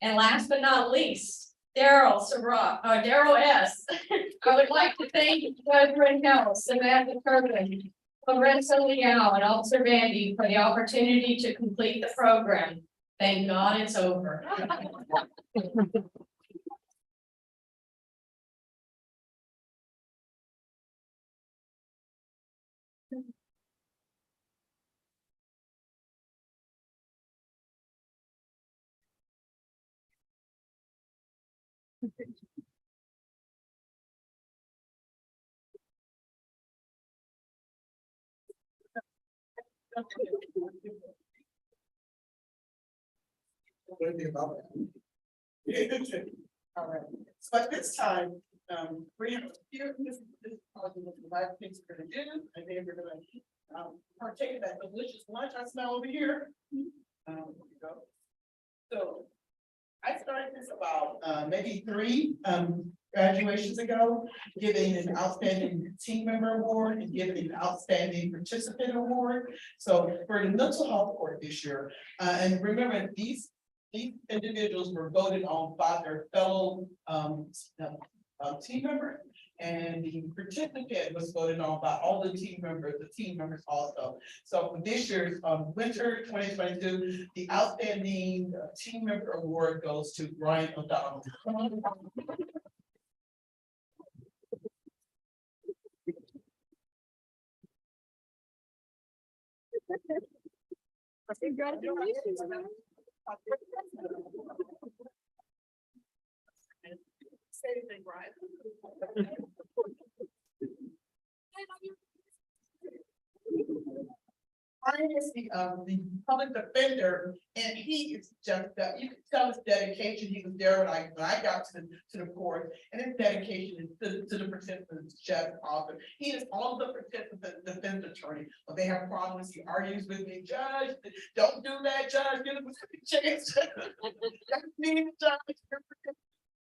And last but not least, Daryl S. I would like to thank Judge Renhel, Samantha Kirkland, Lorenzo Leal, and Officer Bandy for the opportunity to complete the program. Thank God it's over. All right, so at this time, we have here, this is probably what the last things we're gonna do, and then we're gonna partake of that delicious lunch I smell over here. Here we go. So I started this about maybe 3 graduations ago, giving an outstanding team member award and giving an outstanding participant award. So for the mental health court this year, and remember, these individuals were voted on by their fellow team members. And the participant was voted on by all the team members also. So for this year's winter 2022, the outstanding team member award goes to Brian O'Donnell. Congratulations. Say anything, Brian. Brian is the public defender, and he is just, you can tell his dedication. He was there when I got to the court, and his dedication to the participants just awesome. He is all the participants defense attorney. When they have problems, he argues with me, Judge, don't do that, Judge, give him a chance.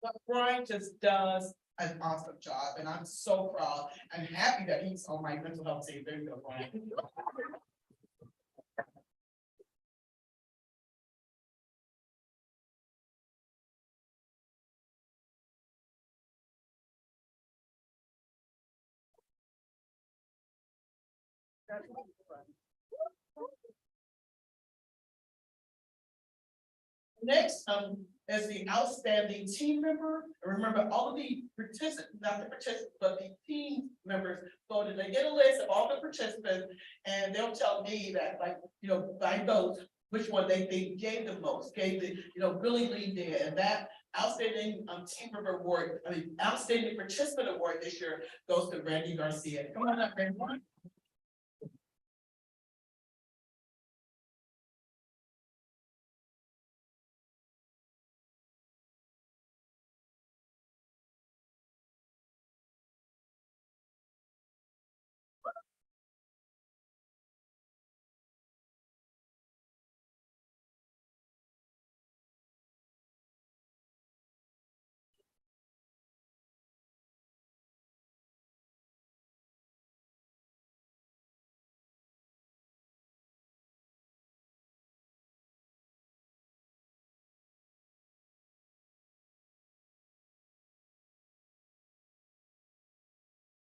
But Brian just does an awesome job, and I'm so proud and happy that he's on my mental health team. There you go, Brian. Next, as the outstanding team member, remember all of the participants, not the participants, but the team members voted. They get a list of all the participants, and they'll tell me that, like, by vote, which one they think gave the most, gave the, really leaned in, and that outstanding team member award, outstanding participant award this year goes to Randy Garcia. Come on up, Randy.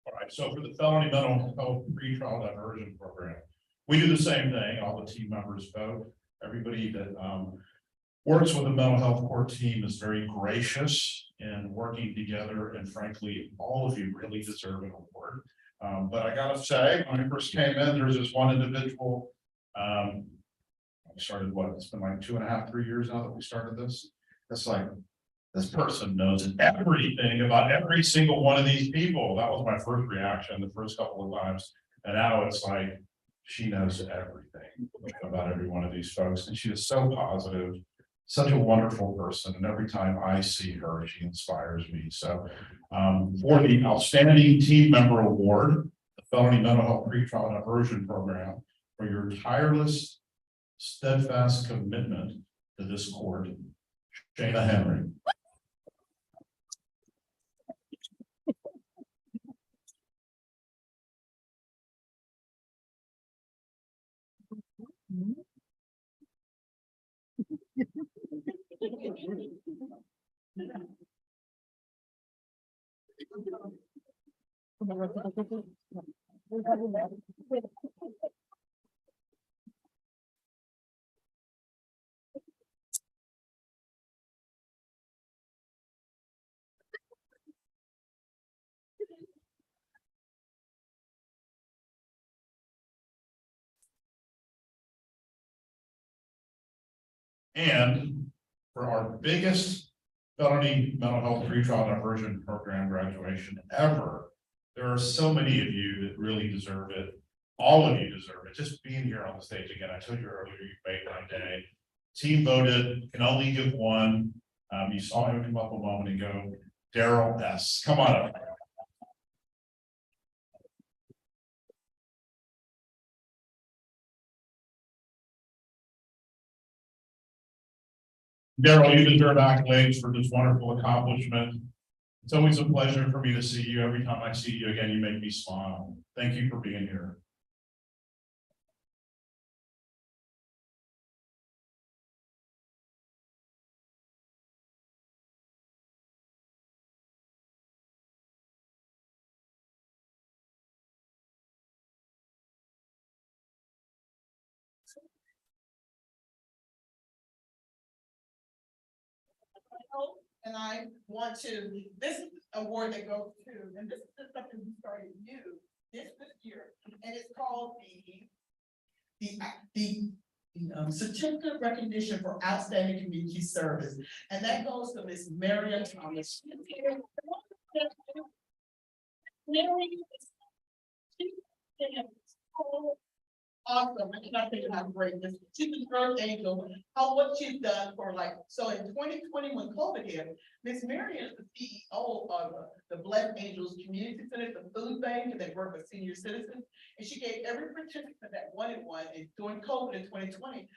All right, so for the felony mental health pretrial diversion program, we do the same thing. All the team members vote. Everybody that works with the mental health court team is very gracious in working together, and frankly, all of you really deserve an award. But I gotta say, when I first came in, there was this one individual. I started it's been like 2.5, 3 years now that we started this. It's like, this person knows everything about every single one of these people. That was my first reaction the first couple of times. And now it's like, she knows everything about every one of these folks. And she is so positive, such a wonderful person. And every time I see her, she inspires me. So for the Outstanding Team Member Award, the Felony Mental Health Pretrial Diversion Program, for your tireless, steadfast commitment to this court, Shayna Henry. And for our biggest felony mental health pretrial diversion program graduation ever, there are so many of you that really deserve it. All of you deserve it. Just being here on the stage again, I told you earlier, you made my day. Team voted, can only give one. You saw him come up a moment ago. Daryl S. Come on up. Daryl, you deserve accolades for this wonderful accomplishment. It's always a pleasure for me to see you. Every time I see you again, you make me smile. Thank you for being here. And I want to, this is award that goes to, and this is something we started new this year, and it's called the certificate of recognition for outstanding community service, and that goes to Miss Marion Thomas. Awesome. I cannot think of how great this. She's an earth angel. What she's done for so in 2020 when COVID hit, Miss Marion is the CEO of the Blessed Angels Community Center, the food bank, and they work with senior citizens. And she gave every participant that wanted one, and during COVID in 2020,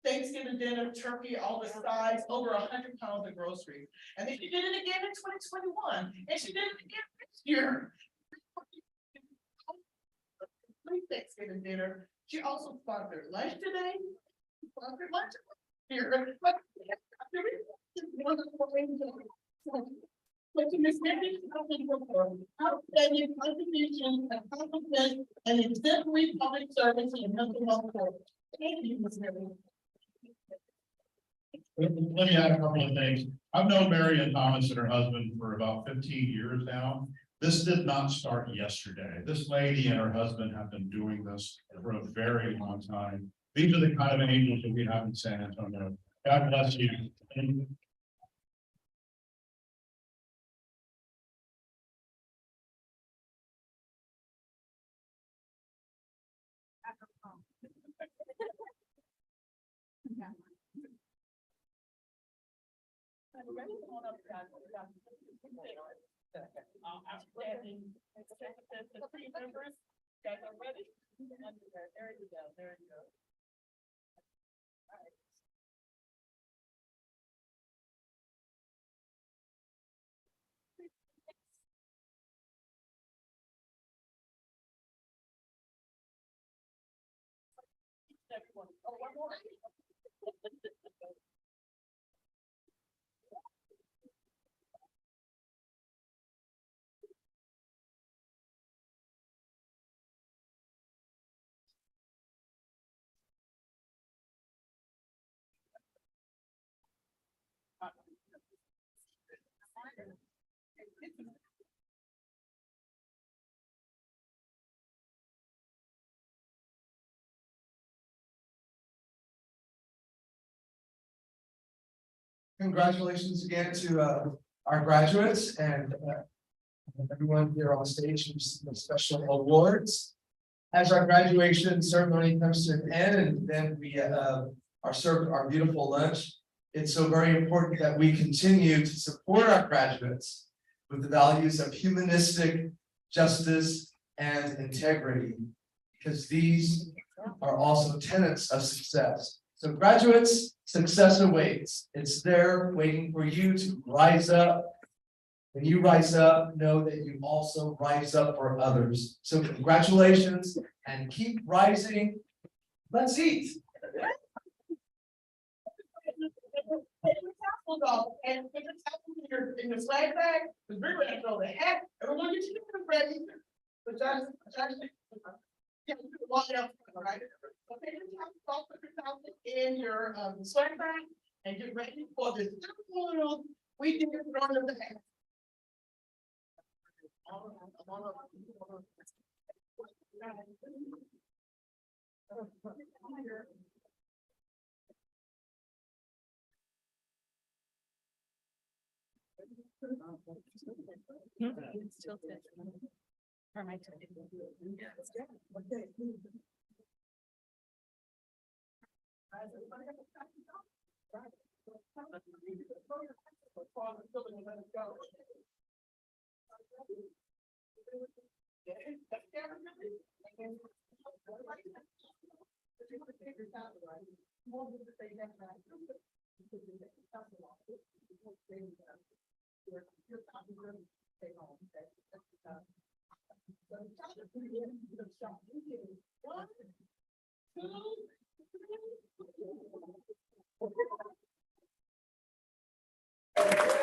Thanksgiving dinner, turkey, all the sides, over 100 pounds of groceries. And then she did it again in 2021, and she did it again this year. Thanksgiving dinner. She also sponsored lunch today. Sponsored lunch here. But to Ms. Mary, outstanding contribution, accomplishment, and exemplary public service in mental health care. Thank you, Ms. Mary. Let me add a couple of things. I've known Mary and Thomas and her husband for about 15 years now. This did not start yesterday. This lady and her husband have been doing this for a very long time. These are the kind of angels that we have in San Antonio. God bless you. Outstanding. The three members, guys are ready? There you go, there you go. Everyone, oh, one more. Congratulations again to our graduates and everyone here on stage who received the special awards. As our graduation ceremony comes to an end, and then we are served our beautiful lunch, it's so very important that we continue to support our graduates with the values of humanistic justice and integrity, because these are also tenets of success. So graduates, success awaits. It's there waiting for you to rise up. When you rise up, know that you also rise up for others. So congratulations and keep rising. Let's eat. And put the towel in your swag bag, the big red over the hat, everyone get your ready. But yeah, walk out, right? Okay, put your towel in your swag bag and get ready for this. We did it on the hat. One, two,